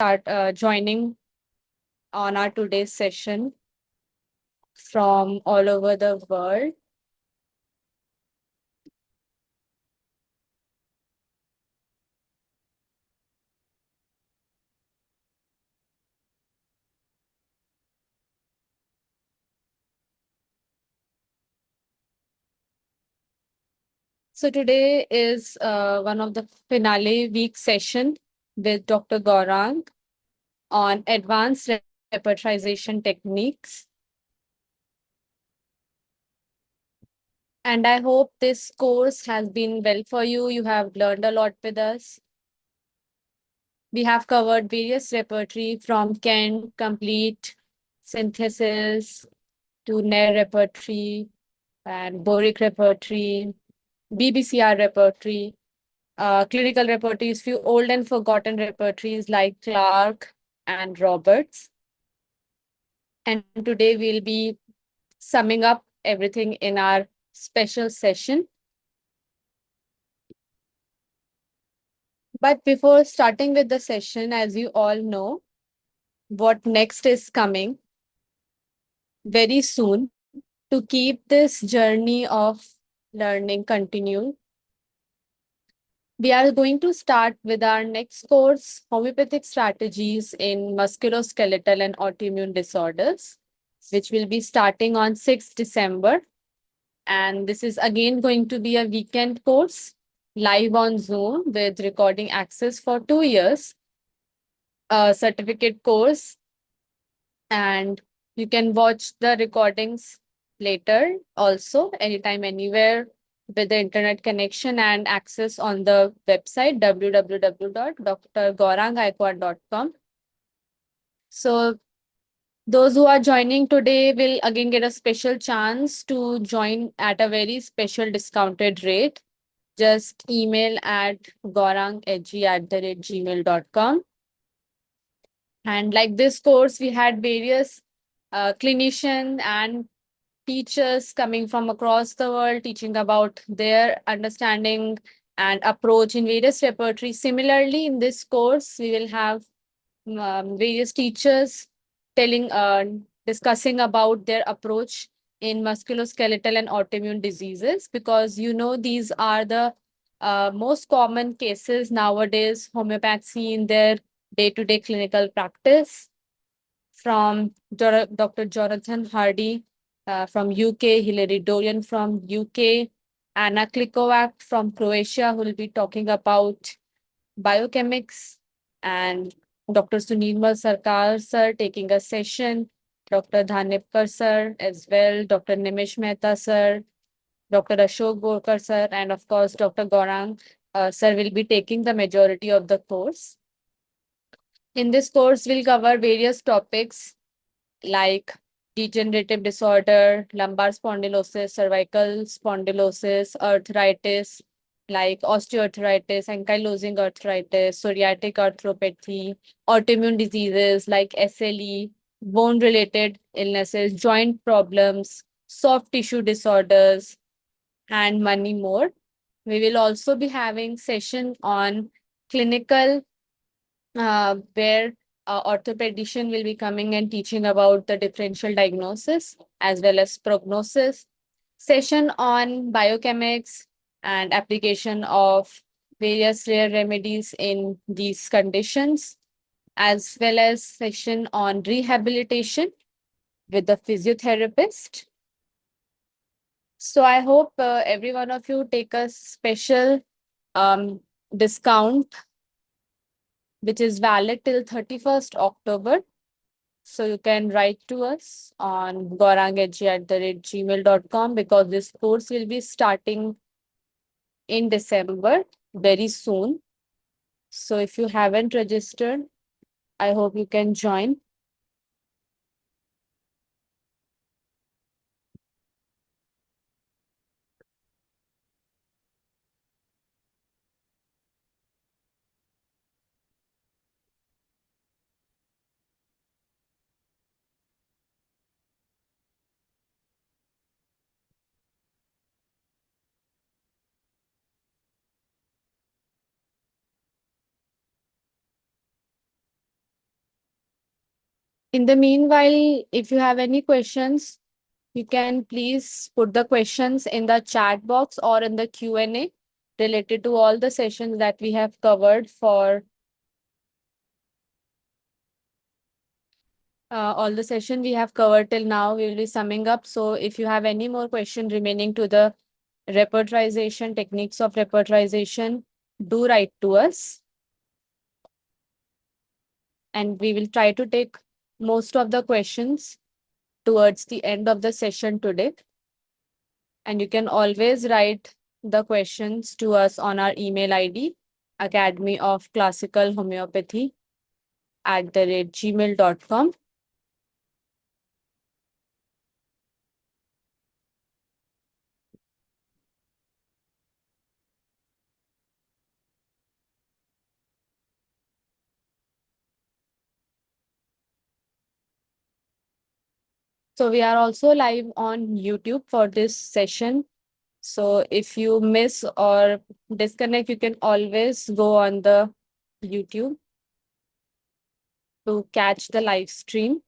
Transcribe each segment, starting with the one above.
start joining on our today's session from all over the world. So today is one of the finale week session with Dr. Gaurang on advanced repertorization techniques. And I hope this course has been well for you. You have learned a lot with us. We have covered various repertory from Kent, complete, synthesis, to Nair repertory and Boric repertory, BBCR repertory, clinical repertories, few old and forgotten repertories like Clark and Roberts. And today we'll be summing up everything in our special session. But before starting with the session, as you all know, what next is coming very soon to keep this journey of learning continued. We are going to start with our next course, Homeopathic Strategies in Musculoskeletal and Autoimmune Disorders, which will be starting on 6th December. And this is again going to be a weekend course, live on Zoom with recording access for 2 years, a certificate course, and you can watch the recordings later also, anytime, anywhere with the internet connection and access on the website www.drgaurangaikwad.com. So those who are joining today will again get a special chance to join at a very special discounted rate. Just email at gaurangeg@gmail.com. And like this course, we had various clinician and teachers coming from across the world teaching about their understanding and approach in various repertories. Similarly, in this course, we will have various teachers telling, discussing about their approach in musculoskeletal and autoimmune diseases, because these are the most common cases nowadays homeopaths see in their day-to-day clinical practice. From Dr. Jonathan Hardy from UK, Hilary Dorian from UK, Anna Klikovac from Croatia, who will be talking about biochemics, and Dr. Sunilmal Sarkar sir taking a session, Dr. Dhanepkar sir as well, Dr. Nimish Mehta sir, Dr. Ashok Borkar sir, and of course, Dr. Gaurang sir will be taking the majority of the course. In this course, we'll cover various topics like degenerative disorder, lumbar spondylosis, cervical spondylosis, arthritis, like osteoarthritis, ankylosing arthritis, psoriatic arthropathy, autoimmune diseases like SLE, bone-related illnesses, joint problems, soft tissue disorders, and many more. We will also be having session on clinical where orthopedician will be coming and teaching about the differential diagnosis as well as prognosis, session on biochemics and application of various rare remedies in these conditions, as well as session on rehabilitation with the physiotherapist. So I hope every one of you take a special discount which is valid till 31st October. So you can write to us on gaurangeg@gmail.com, because this course will be starting in December very soon. So if you haven't registered, I hope you can join. In the meanwhile, if you have any questions, you can please put the questions in the chat box or in the Q&A related to all the sessions that we have covered for all the session we have covered till now. We will be summing up. So if you have any more question remaining to the repertorization, techniques of repertorization, do write to us. And we will try to take most of the questions towards the end of the session today. And you can always write the questions to us on our email ID, Academy of Classical Homeopathy @gmail.com. So we are also live on YouTube for this session. So if you miss or disconnect, you can always go on the YouTube to catch the live stream.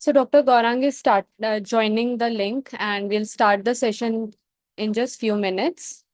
So Dr. Gaurang is joining the link and we'll start the session in just few minutes.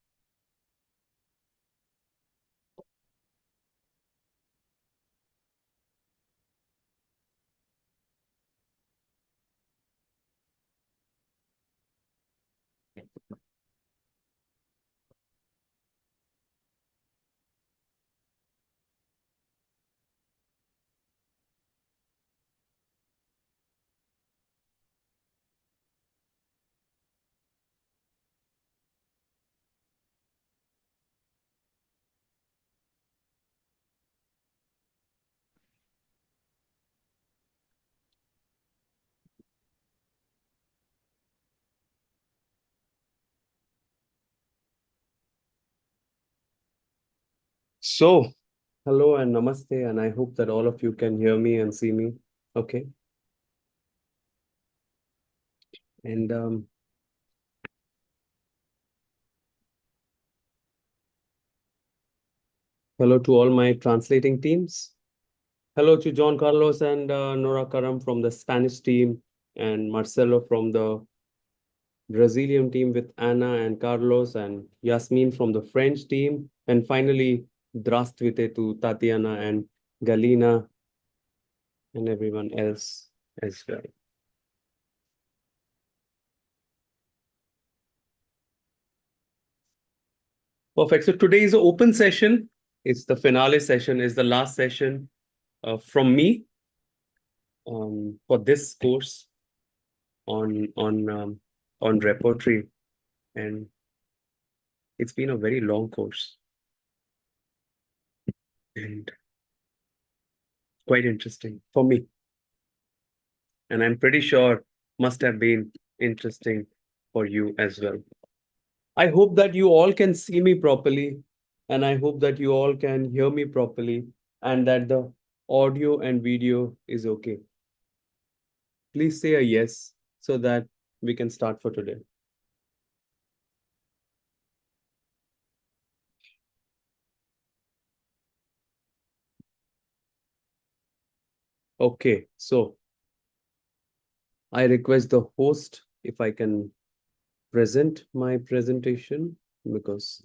So, hello and namaste, and I hope that all of you can hear me and see me. Okay. And hello to all my translating teams. Hello to John Carlos and Nora Karam from the Spanish team, and Marcelo from the Brazilian team with Anna and Carlos, and Yasmin from the French team. And finally, Здравствуйте to Tatiana and Galina and everyone else as well. Perfect. So today is an open session. It's the finale session, is the last session from me for this course on repertory, and it's been a very long course and quite interesting for me, and I'm pretty sure must have been interesting for you as well. I hope that you all can see me properly, and I hope that you all can hear me properly, and that the audio and video is okay. Please say a yes so that we can start for today. Okay, so I request the host if I can present my presentation, because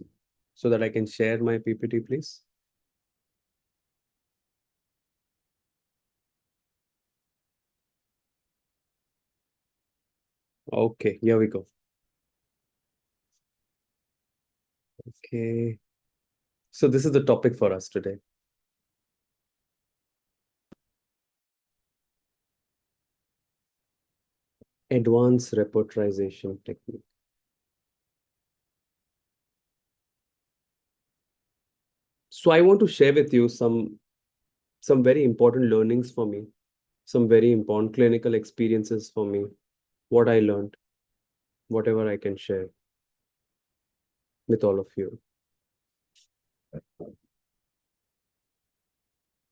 so that I can share my PPT, please. Okay, here we go. Okay, so this is the topic for us today. Advanced repertorization technique. So I want to share with you some very important learnings for me, some very important clinical experiences for me, what I learned, whatever I can share with all of you.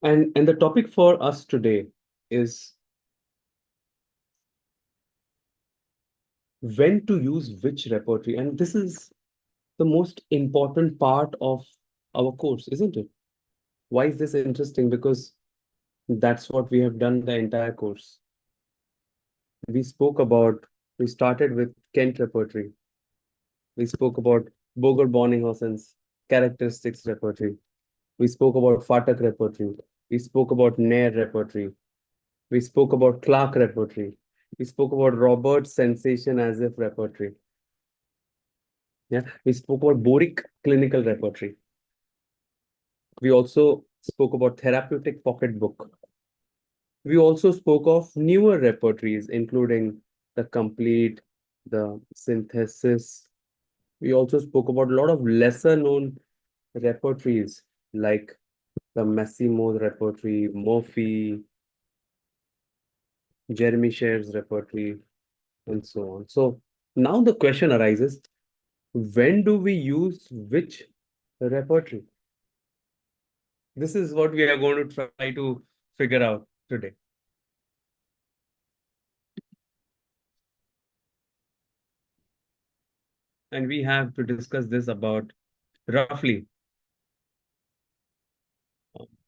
And the topic for us today is when to use which repertory. And this is the most important part of our course, isn't it? Why is this interesting? Because that's what we have done the entire course. We spoke about, we started with Kent repertory. We spoke about Boger Bonninghausen's characteristics repertory. We spoke about Fatak repertory. We spoke about Nair repertory. We spoke about Clark repertory. We spoke about Robert's sensation as if repertory. Yeah, we spoke about Boric clinical repertory. We also spoke about therapeutic pocketbook. We also spoke of newer repertories, including the complete, the synthesis. We also spoke about a lot of lesser known repertories like the Massimo repertory, Murphy, Jeremy Scher's repertory, and so on. So now the question arises, when do we use which repertory? This is what we are going to try to figure out today. And we have to discuss this about roughly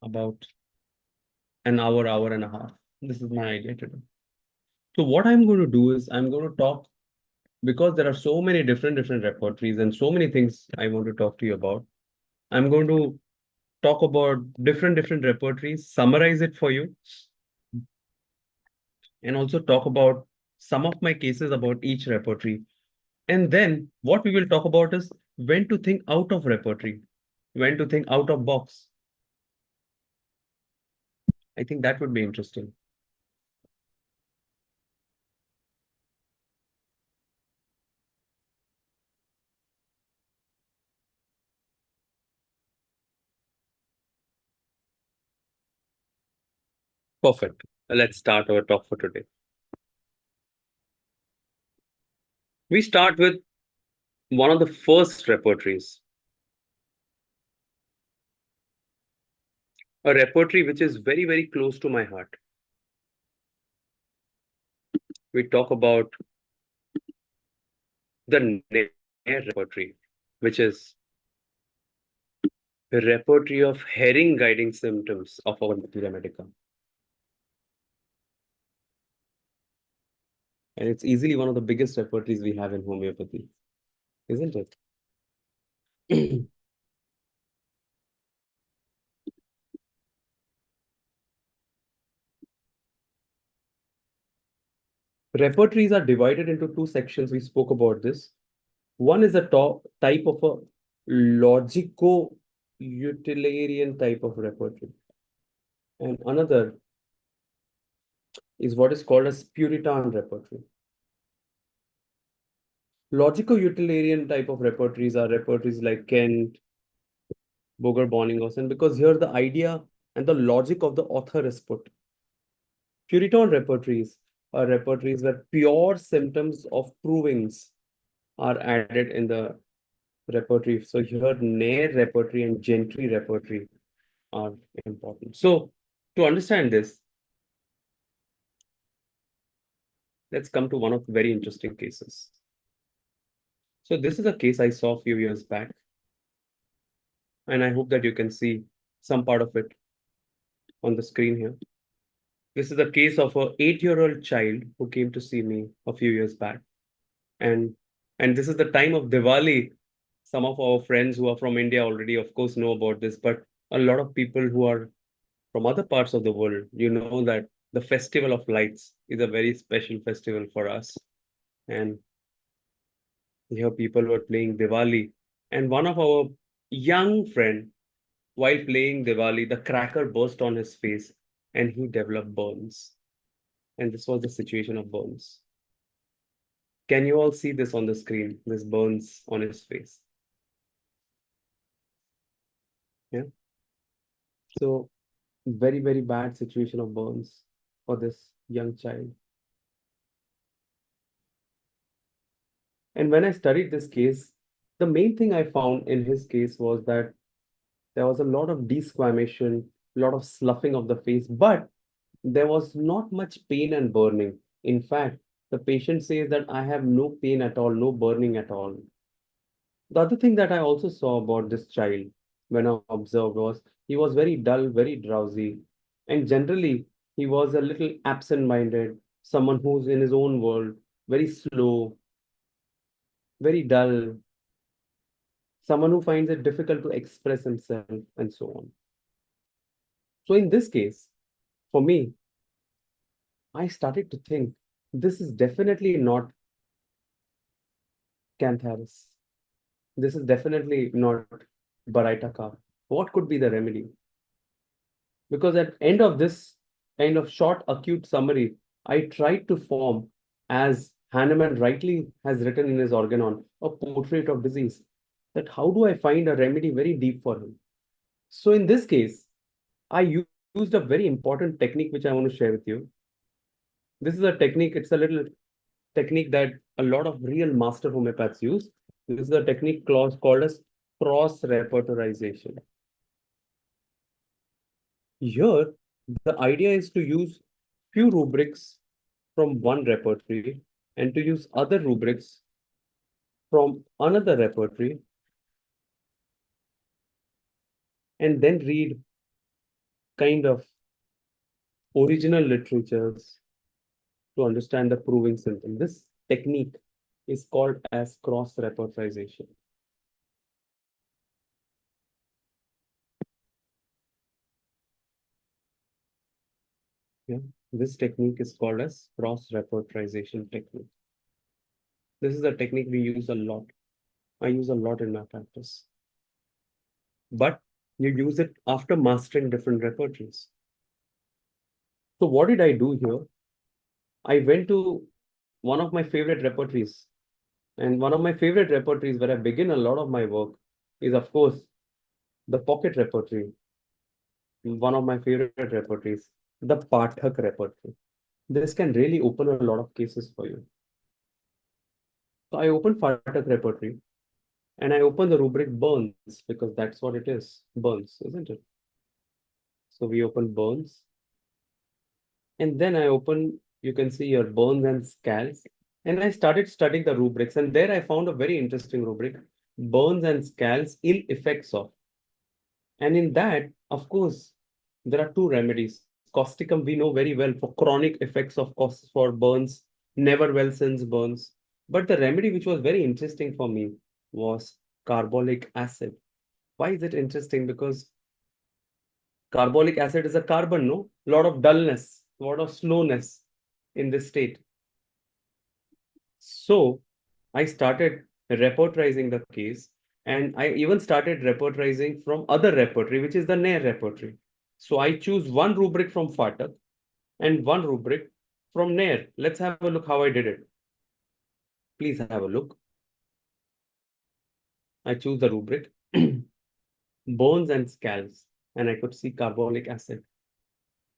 about an hour and a half. This is my idea today. So what I'm going to do is I'm going to talk, because there are so many different repertories and so many things I want to talk to you about. I'm going to talk about different repertories, summarize it for you, and also talk about some of my cases about each repertory. And then what we will talk about is when to think out of repertory, when to think out of box. I think that would be interesting. Perfect. Let's start our talk for today. We start with one of the first repertories. a repertory which is very, very close to my heart. We talk about the Nair repertory, which is a repertory of herring guiding symptoms of our materia medica. And it's easily one of the biggest repertories we have in homeopathy, isn't it? Repertories are divided into two sections. We spoke about this. One is a type of a logico-utilitarian type of repertory, and another is what is called as Puritan repertory. Logico-utilitarian type of repertories are repertories like Kent, Boger, Boningos, because here the idea and the logic of the author is put. Puritan repertories are repertories where pure symptoms of provings are added in the repertory. So here Nair repertory and Gentry repertory are important. So to understand this, let's come to one of the very interesting cases. So this is a case I saw a few years back, and I hope that you can see some part of it on the screen here. This is a case of a 8-year-old child who came to see me a few years back. And and this is the time of Diwali. Some of our friends who are from India already, of course, know about this, but a lot of people who are from other parts of the world, you know that the Festival of Lights is a very special festival for us. And here people were playing Diwali. And one of our young friend, while playing Diwali, the cracker burst on his face and he developed burns. And this was the situation of burns. Can you all see this on the screen? This burns on his face. Yeah. So very, very bad situation of burns for this young child. And when I studied this case, the main thing I found in his case was that there was a lot of desquamation, a lot of sloughing of the face, but there was not much pain and burning. In fact, the patient says that I have no pain at all, no burning at all. The other thing that I also saw about this child when I observed was he was very dull, very drowsy, and generally he was a little absent-minded, someone who's in his own world, very slow, very dull, someone who finds it difficult to express himself, and so on. So in this case, for me, I started to think this is definitely not Cantharis. This is definitely not Baraitaka. What could be the remedy? Because at end of this kind of short acute summary, I tried to form, as Hahnemann rightly has written in his organon, a portrait of disease. That how do I find a remedy very deep for him? So in this case, I used a very important technique which I want to share with you. This is a technique, it's a little technique that a lot of real master homeopaths use. This is a technique called as cross-repertorization. Here, the idea is to use few rubrics from one repertory and to use other rubrics from another repertory and then read kind of original literatures to understand the proving symptom. This technique is called as cross-repertorization. Yeah, this technique is called as cross-repertorization technique. This is a technique we use a lot. I use a lot in my practice. But you use it after mastering different repertories. So what did I do here? I went to one of my favorite repertories. And one of my favorite repertories where I begin a lot of my work is, of course, the pocket repertory. One of my favorite repertories, the Pathak repertory. This can really open a lot of cases for you. So I opened Pathak repertory and I opened the rubric burns because that's what it is, burns, isn't it? So we open burns. And then I open, you can see your burns and scalds. And I started studying the rubrics. And there I found a very interesting rubric, burns and scalds, ill effects of. And in that, of course, there are two remedies. Causticum, we know very well for chronic effects of costs for burns, never well since burns. But the remedy which was very interesting for me was carbolic acid. Why is it interesting? Because carbolic acid is a carbon, no? A lot of dullness, a lot of slowness in this state. So I started repertorizing the case, and I even started repertorizing from other repertory, which is the Nair repertory. So I choose one rubric from Fatak and one rubric from Nair. Let's have a look how I did it. Please have a look. I choose the rubric bones and scalds, and I could see carbolic acid.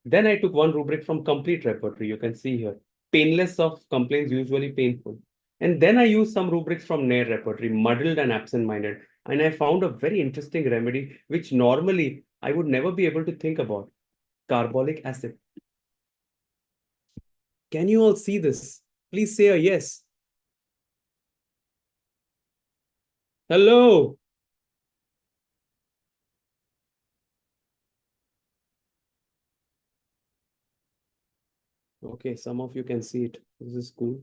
Then I took one rubric from complete repertory. You can see here, painless of complaints usually painful. And then I used some rubrics from Nair repertory, muddled and absent-minded. And I found a very interesting remedy, which normally I would never be able to think about. Carbolic acid. Can you all see this? Please say a yes. Hello. Okay, some of you can see it. This is cool.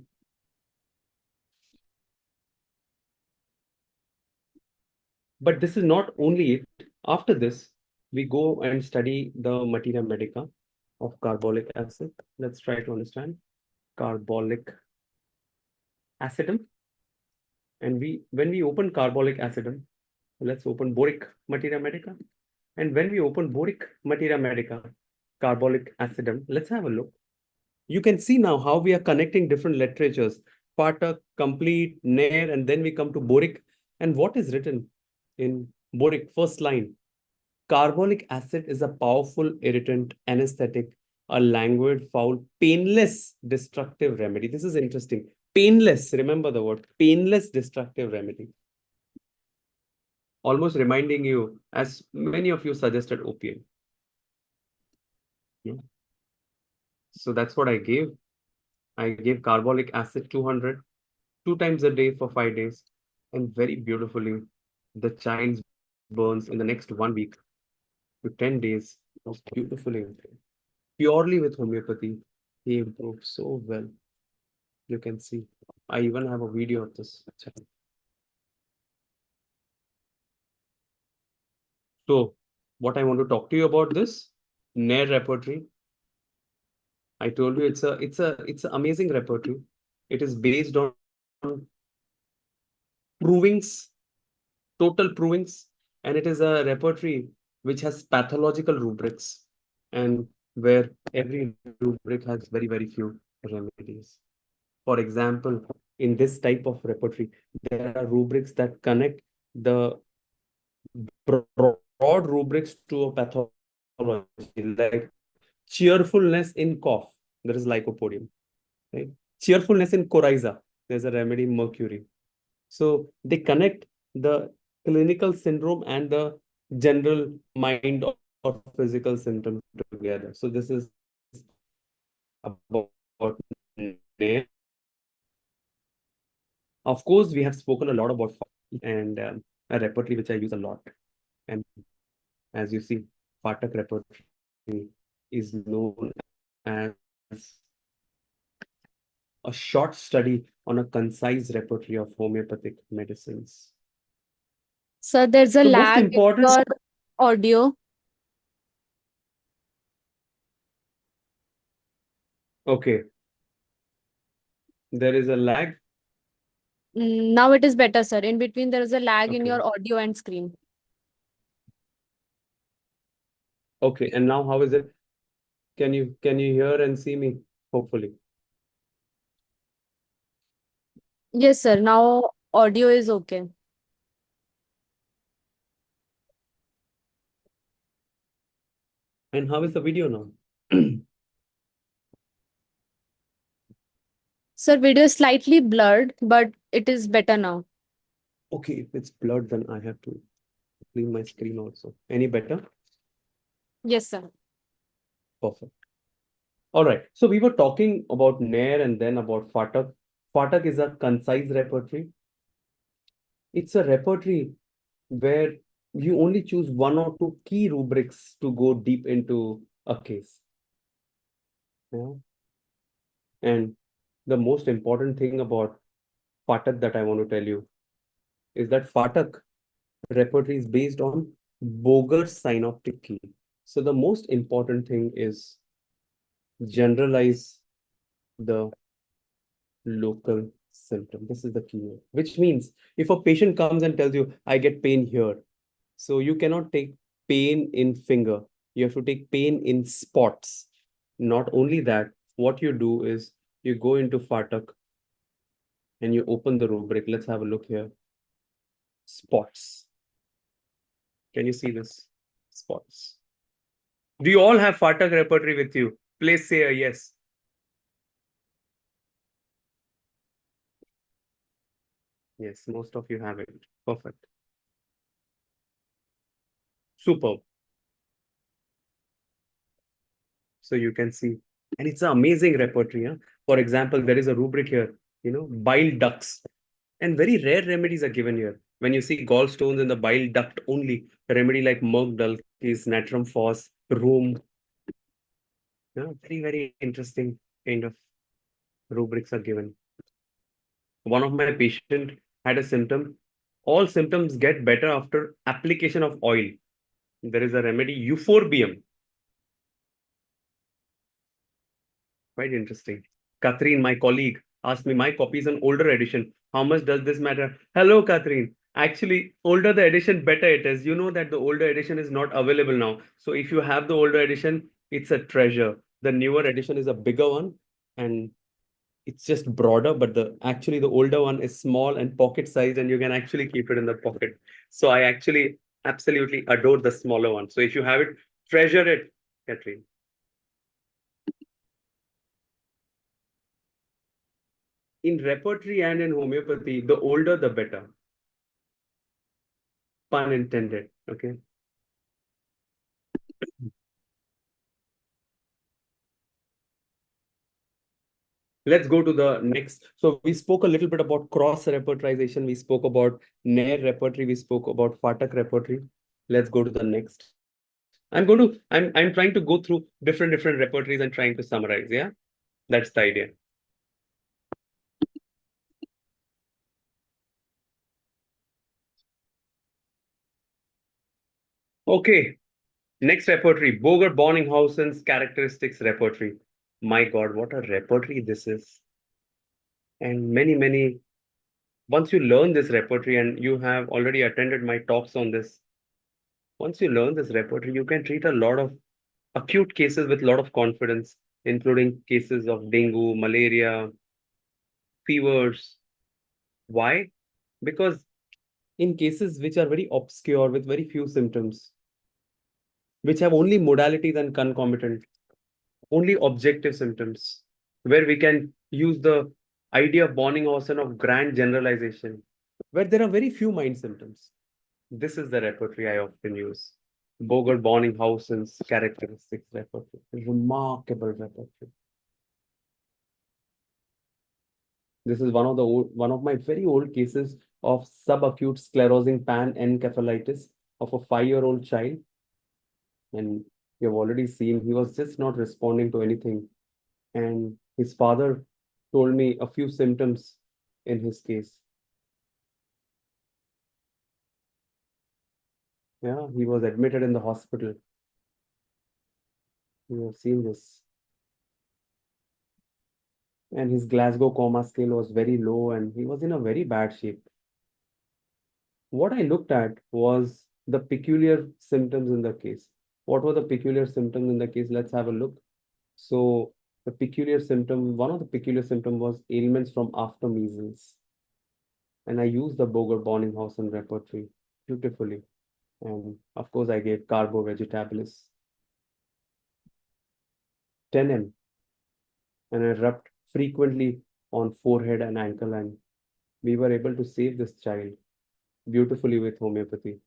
But this is not only it. After this, we go and study the materia medica of carbolic acid. Let's try to understand carbolic acidum. And when we open carbolic acidum, let's open boric materia medica. And when we open boric materia medica, carbolic acidum, let's have a look. You can see now how we are connecting different literatures, Patak, complete, Nair, and then we come to boric. And what is written in boric, first line? Carbolic acid is a powerful irritant, anesthetic, a languid, foul, painless, destructive remedy. This is interesting. Painless, remember the word, painless, destructive remedy. Almost reminding you, as many of you suggested, opium. Yeah. So that's what I gave. I gave carbolic acid 200, 2 times a day for 5 days. And very beautifully, the child's burns in the next 1 week to 10 days was beautifully improved. Purely with homeopathy, he improved so well. You can see. I even have a video of this child. So, what I want to talk to you about this Nair repertory. I told you it's an amazing repertory. It is based on provings, total provings, and it is a repertory which has pathological rubrics and where every rubric has very, very few remedies. For example, in this type of repertory, there are rubrics that connect the broad rubrics to a pathology, like cheerfulness in cough, there is lycopodium, right? Cheerfulness in coryza, there's a remedy mercury. So they connect the clinical syndrome and the general mind or physical symptom together. So this is about nail. Of course, we have spoken a lot about and a repertory which I use a lot. And as you see, Patak repertory is known as a short study on a concise repertory of homeopathic medicines. So there's a So most lag in important, your audio. okay, there is a lag. Now it is better, sir. In between, there is a lag in Okay. your audio and screen. Okay. And now how is it? Can you hear and see me? Hopefully. Yes, sir. Now audio is okay. And how is the video now? Sir, video is slightly blurred, but it is better now. Okay, if it's blurred, then I have to clean my screen also. Any better? Yes, sir. Perfect. All right. So we were talking about Nair and then about Fatak. Fatak is a concise repertory. It's a repertory where you only choose one or two key rubrics to go deep into a case. Yeah. And the most important thing about Fatak that I want to tell you is that Fatak repertory is based on Boger's synoptic key. So the most important thing is generalize the local symptom. This is the key word, which means if a patient comes and tells you, I get pain here, so you cannot take pain in finger. You have to take pain in spots. Not only that, what you do is you go into Fatak and you open the rubric. Let's have a look here. Spots. Can you see this? Spots. Do you all have Fatak repertory with you? Please say a yes. Yes, most of you have it. Perfect. Superb. So you can see. And it's an amazing repertory. Huh? For example, there is a rubric here, bile ducts. And very rare remedies are given here. When you see gallstones in the bile duct only, a remedy like Merck Dulcis, Natrum Phos, Rheum, very, very interesting kind of rubrics are given. One of my patient had a symptom. All symptoms get better after application of oil. There is a remedy, euphorbium. Quite interesting. Catherine, my colleague, asked me, my copy is an older edition. How much does this matter? Hello, Catherine. Actually, older the edition, better it is. You know that the older edition is not available now. So if you have the older edition, it's a treasure. The newer edition is a bigger one and it's just broader, but the older one is small and pocket sized and you can actually keep it in the pocket. So I actually absolutely adore the smaller one. So if you have it, treasure it, Catherine. In repertory and in homeopathy, the older the better. Pun intended. Okay. Let's go to the next. So we spoke a little bit about cross-repertorization. We spoke about Nair repertory. We spoke about Fatak repertory. Let's go to the next. I'm trying to go through different repertories and trying to summarize. Yeah. That's the idea. Okay. Next repertory, Boger Bonninghausen's characteristics repertory. My God, what a repertory this is. And many, once you learn this repertory and you have already attended my talks on this, once you learn this repertory, you can treat a lot of acute cases with a lot of confidence, including cases of dengue, malaria, fevers. Why? Because in cases which are very obscure with very few symptoms, which have only modalities and concomitant, only objective symptoms, where we can use the idea of Bonninghausen of grand generalization, where there are very few mind symptoms. This is the repertory I often use. Boger Bonninghausen's characteristics repertory. Remarkable repertory. This is one of my very old cases of subacute sclerosing panencephalitis of a 5-year-old child. And you have already seen he was just not responding to anything. And his father told me a few symptoms in his case. Yeah, he was admitted in the hospital. You have seen this. And his Glasgow coma scale was very low and he was in a very bad shape. What I looked at was the peculiar symptoms in the case. What were the peculiar symptoms in the case? Let's have a look. So one of the peculiar symptom was ailments from after measles. And I used the Boger Bonninghausen repertory beautifully. And of course, I gave carbo vegetabilis 10 m and I rubbed frequently on forehead and ankle. And we were able to save this child beautifully with homeopathy.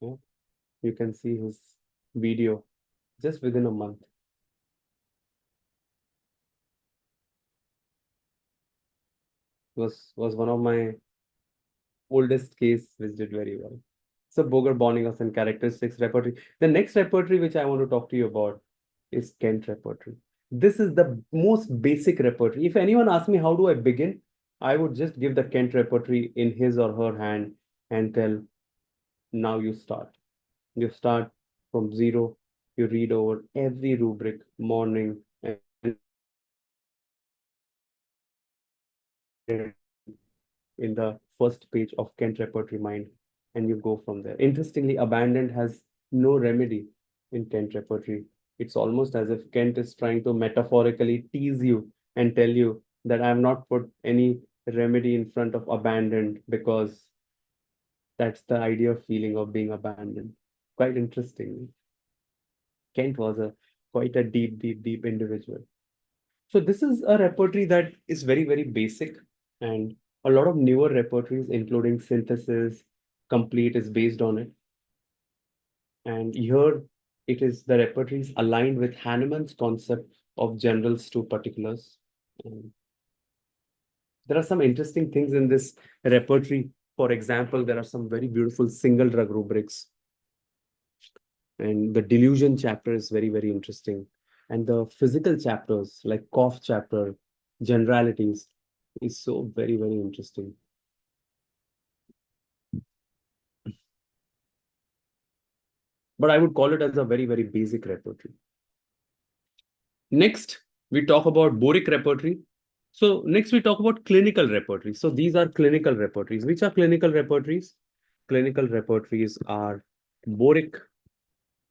Yeah, you can see his video. just within a month. Was one of my oldest case which did very well. So Boger bonding us and characteristics repertory. The next repertory which I want to talk to you about is Kent repertory. This is the most basic repertory. If anyone asks me how do I begin, I would just give the Kent repertory in his or her hand and tell, now you start. You start from zero. You read over every rubric morning and in the first page of Kent Repertory Mind, and you go from there. Interestingly, abandoned has no remedy in Kent Repertory. It's almost as if Kent is trying to metaphorically tease you and tell you that I have not put any remedy in front of abandoned because that's the idea of feeling of being abandoned. Quite interesting. Kent was a quite a deep individual. So this is a repertory that is very, very basic, and a lot of newer repertories, including synthesis, complete, is based on it. And here it is the repertory is aligned with Hahnemann's concept of generals to particulars. And there are some interesting things in this repertory. For example, there are some very beautiful single drug rubrics, and the delusion chapter is very, very interesting. And the physical chapters, like cough chapter, generalities, is so very, very interesting. But I would call it as a very, very basic repertory. Next, we talk about boric repertory. So next we talk about clinical repertory. So these are clinical repertories. Which are clinical repertories? Clinical repertories are boric,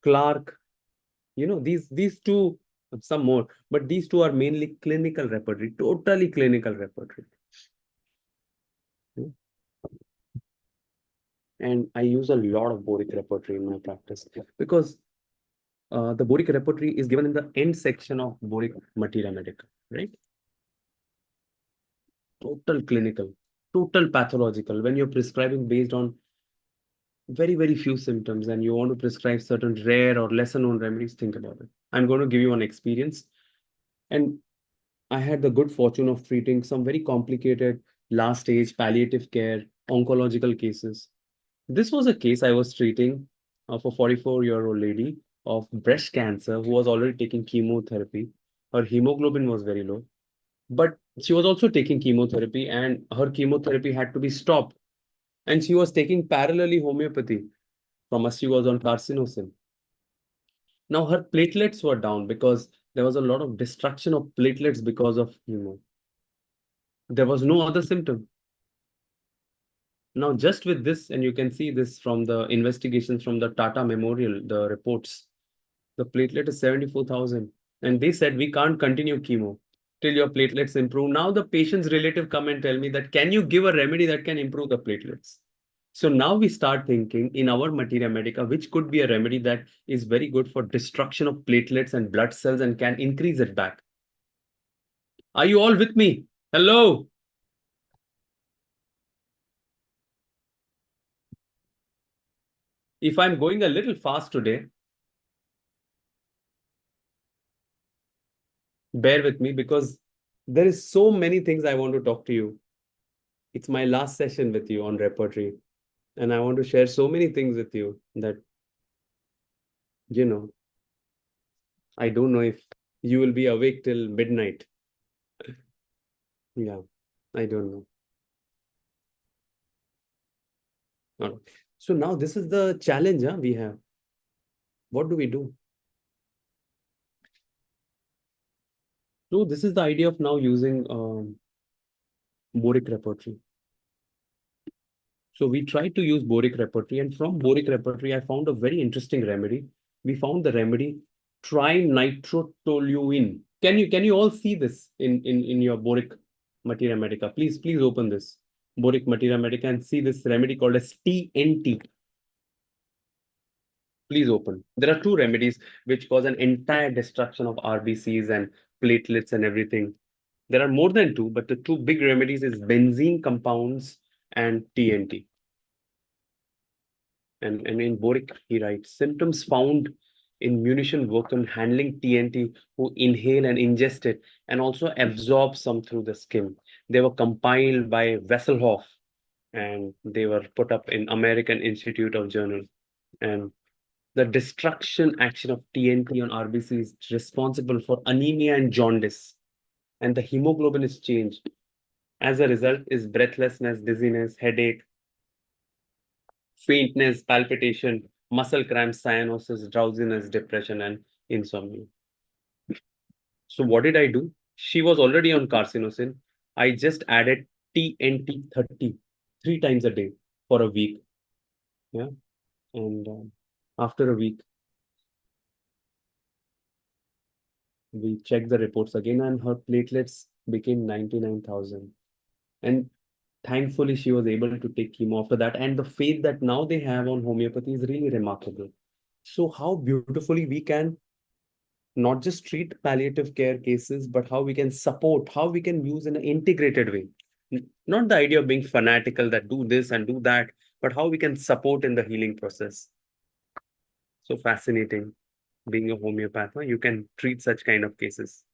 Clark, these two, some more, but these two are mainly clinical repertory, totally clinical repertory. And I use a lot of boric repertory in my practice because the boric repertory is given in the end section of boric materia medica, right? Total clinical, total pathological. When you're prescribing based on very, very few symptoms and you want to prescribe certain rare or lesser known remedies, think about it. I'm going to give you an experience. And I had the good fortune of treating some very complicated last stage palliative care oncological cases. This was a case I was treating of a 44-year-old lady of breast cancer who was already taking chemotherapy. Her hemoglobin was very low, but she was also taking chemotherapy and her chemotherapy had to be stopped. And she was taking parallelly homeopathy from us. She was on carcinosin. Now her platelets were down because there was a lot of destruction of platelets because of chemo. There was no other symptom. Now, just with this, and you can see this from the investigations from the Tata Memorial, the reports, the platelet is 74,000. And they said, we can't continue chemo till your platelets improve. Now, the patient's relative come and tell me that, can you give a remedy that can improve the platelets? So now we start thinking in our materia medica, which could be a remedy that is very good for destruction of platelets and blood cells and can increase it back. Are you all with me? Hello? If I'm going a little fast today, bear with me because there is so many things I want to talk to you. It's my last session with you on repertory, and I want to share so many things with you that, you know, I don't know if you will be awake till midnight. Yeah, I don't know. All right. So now this is the challenge we have. What do we do? So this is the idea of now using boric repertory. So we tried to use boric repertory, and from boric repertory, I found a very interesting remedy. We found the remedy trinitrotoluene. Can you all see this in your boric materia medica? Please open this boric materia medica and see this remedy called as TNT. Please open. There are two remedies which cause an entire destruction of RBCs and platelets and everything. There are more than two, but the two big remedies is benzene compounds and TNT. And in boric, he writes symptoms found in munition worked on handling TNT, who inhale and ingest it and also absorb some through the skin. They were compiled by Wesselhoff and they were put up in American Institute of Journal. And the destruction action of TNT on RBC is responsible for anemia and jaundice, and the hemoglobin is changed. As a result, is breathlessness, dizziness, headache, faintness, palpitation, muscle cramps, cyanosis, drowsiness, depression, and insomnia. So what did I do? She was already on carcinosin. I just added TNT 30 3 times a day for a week. Yeah. And after a week, we checked the reports again, and her platelets became 99,000. And thankfully, she was able to take chemo after that. And the faith that now they have on homeopathy is really remarkable. So, how beautifully we can not just treat palliative care cases, but how we can support, how we can use in an integrated way. Not the idea of being fanatical that do this and do that, but how we can support in the healing process. So fascinating. Being a homeopath, huh? You can treat such kind of cases.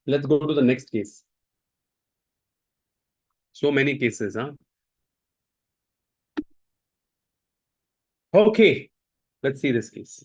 Let's go to the next case. So many cases, huh? Okay, let's see this case.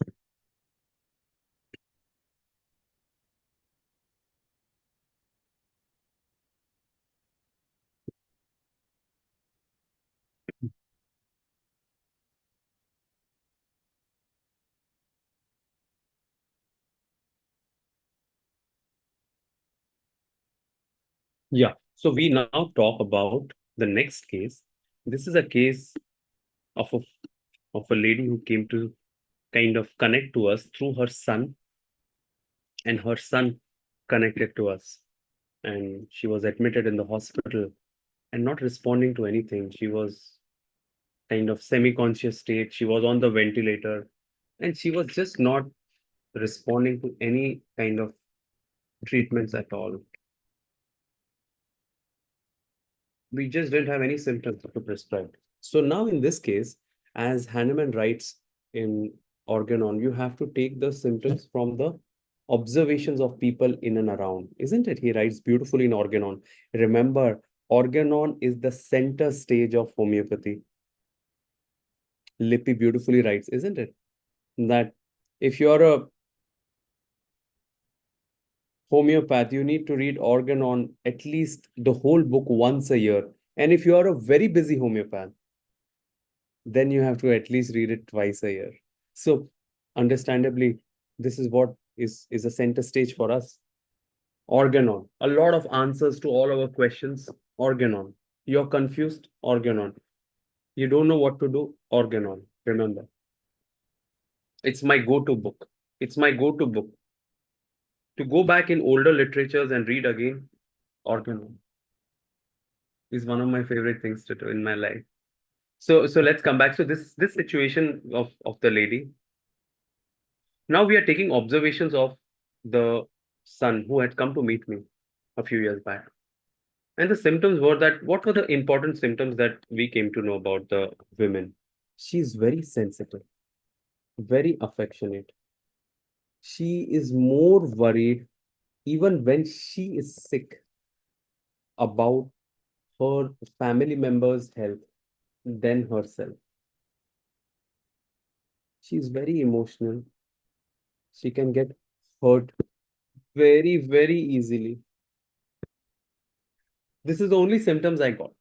Yeah. So we now talk about the next case. This is a case of a lady who came to kind of connect to us through her son, and her son connected to us. And she was admitted in the hospital and not responding to anything. She was kind of semi-conscious state. She was on the ventilator, and she was just not responding to any kind of treatments at all. We just didn't have any symptoms to prescribe. So now in this case, as Hahnemann writes in Organon, you have to take the symptoms from the observations of people in and around, isn't it? He writes beautifully in Organon. Remember, Organon is the center stage of homeopathy. Lippi beautifully writes, isn't it? That if you're a homeopath, you need to read Organon at least the whole book once a year. And if you are a very busy homeopath, then you have to at least read it twice a year. So, understandably, this is what is a center stage for us. Organon, a lot of answers to all our questions. Organon, you're confused. Organon, you don't know what to do. Organon, remember, it's my go-to book. It's my go-to book to go back in older literatures and read again. Organon is one of my favorite things to do in my life. So let's come back. So this situation of the lady. Now we are taking observations of the son who had come to meet me a few years back. And the symptoms were that what were the important symptoms that we came to know about the women? She's very sensitive, very affectionate. She is more worried even when she is sick about her family members' health than herself. She's very emotional. She can get hurt very, very easily. This is the only symptoms I got.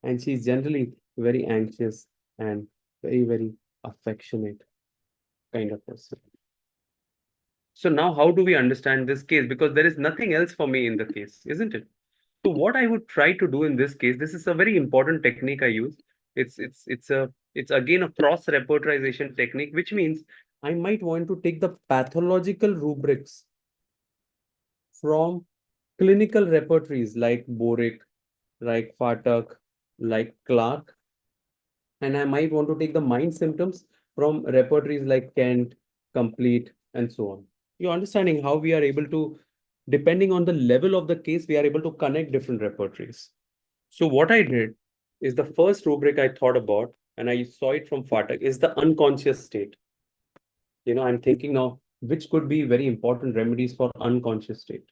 And she's generally very anxious and very, very affectionate kind of person. So now how do we understand this case? Because there is nothing else for me in the case, isn't it? So what I would try to do in this case, this is a very important technique I use. It's again a cross-repertorization technique, which means I might want to take the pathological rubrics from clinical repertories like Boric, like Fatak, like Clark, and I might want to take the mind symptoms from repertories like Kent, Complete, and so on. You're understanding how we are able to, depending on the level of the case, we are able to connect different repertories. So what I did is the first rubric I thought about, and I saw it from Fatak, is the unconscious state. I'm thinking now which could be very important remedies for unconscious state.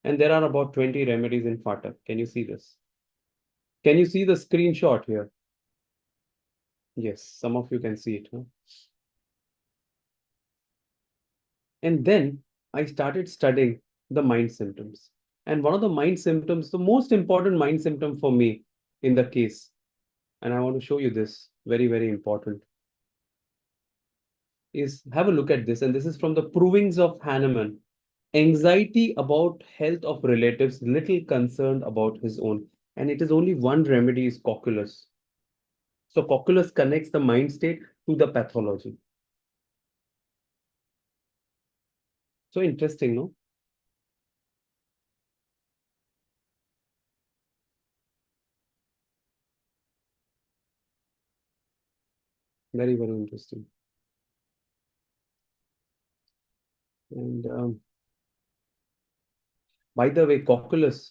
And there are about 20 remedies in Fatak. Can you see this? Can you see the screenshot here? Yes, some of you can see it. Huh? And then I started studying the mind symptoms. And one of the mind symptoms, the most important mind symptom for me in the case, and I want to show you this, very, very important, is have a look at this. And this is from the Provings of Hahnemann. Anxiety about health of relatives, little concerned about his own. And it is only one remedy is cocculus. So cocculus connects the mind state to the pathology. So interesting, no? Very, very interesting. And by the way, cocculus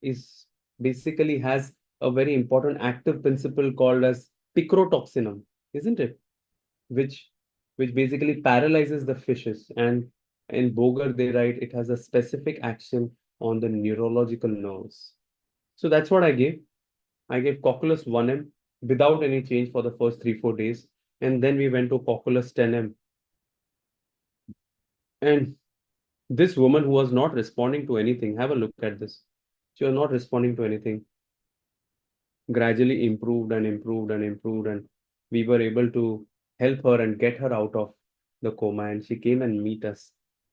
is basically has a very important active principle called as picrotoxinum, isn't it? Which which basically paralyzes the fishes. And in Boger, they write it has a specific action on the neurological nerves. So that's what I gave. I gave cocculus 1M without any change for the first 3-4 days. And then we went to cocculus 10M. And this woman who was not responding to anything, have a look at this. She was not responding to anything, gradually improved and improved and improved. And we were able to help her and get her out of the coma. And she came and meet us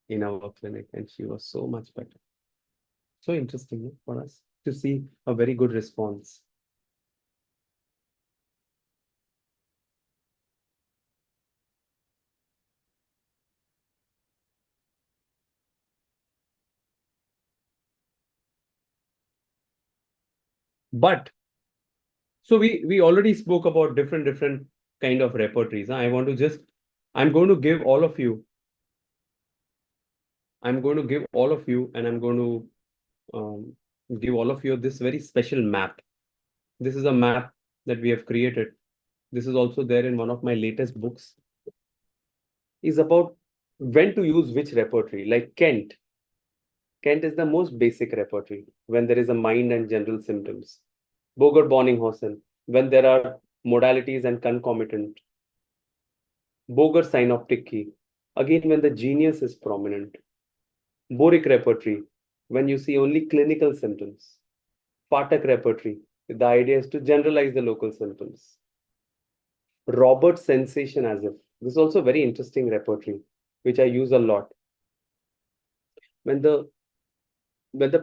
in our clinic, and she was so much better. So interesting, no, for us to see a very good response. But so we already spoke about different kind of repertories. I want to just I'm going to give all of you I'm going to give all of you and I'm going to give all of you this very special map. This is a map that we have created. This is also there in one of my latest books. Is about when to use which repertory. Like Kent. Kent is the most basic repertory when there is a mind and general symptoms. Boger Bonninghausen, when there are modalities and concomitant. Boger synoptic key, again when the genius is prominent. Boric repertory, when you see only clinical symptoms. Patak repertory, the idea is to generalize the local symptoms. Robert sensation as if. This is also very interesting repertory, which I use a lot. When the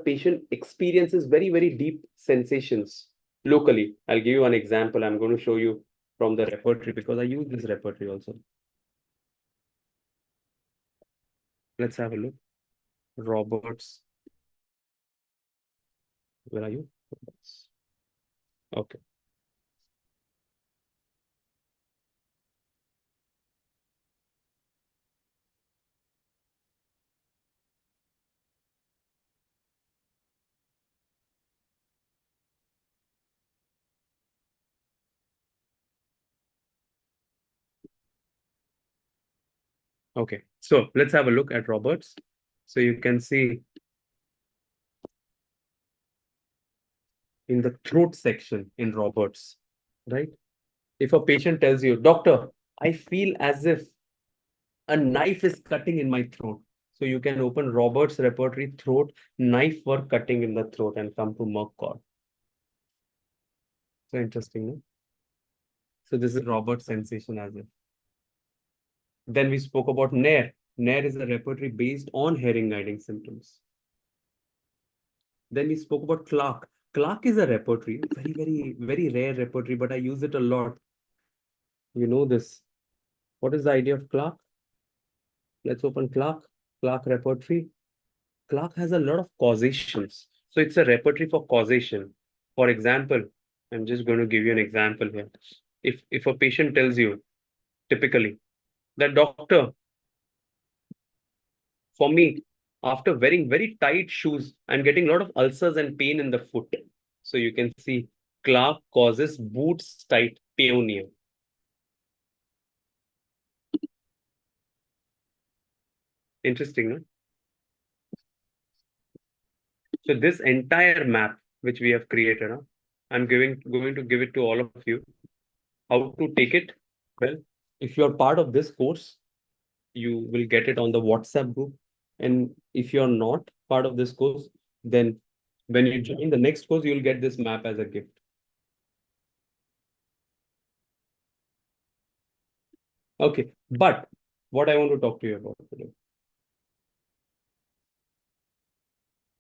patient experiences very deep sensations locally. I'll give you an example. I'm going to show you from the repertory because I use this repertory also. Let's have a look. Roberts. Where are you? Okay. Okay. So let's have a look at Roberts. So you can see in the throat section in Roberts, right? If a patient tells you, doctor, I feel as if a knife is cutting in my throat. So you can open Roberts repertory throat, knife for cutting in the throat and come to Merck cord. So interesting, no? So this is Roberts sensation as if. Then we spoke about Nair. Nair is a repertory based on hearing guiding symptoms. Then we spoke about Clark. Clark is a repertory, very rare repertory, but I use it a lot. You know this. What is the idea of Clark? Let's open Clark. Clark repertory. Clark has a lot of causations. So it's a repertory for causation. For example, I'm just going to give you an example here. If a patient tells you, typically, that doctor, for me, after wearing very tight shoes, I'm getting a lot of ulcers and pain in the foot. So you can see Clark causes boots tight pneumonia. Interesting, no? So this entire map which we have created, I'm going to give it to all of you. How to take it? Well, if you're part of this course, you will get it on the WhatsApp group. And if you're not part of this course, then when you join the next course, you'll get this map as a gift. Okay, but what I want to talk to you about today.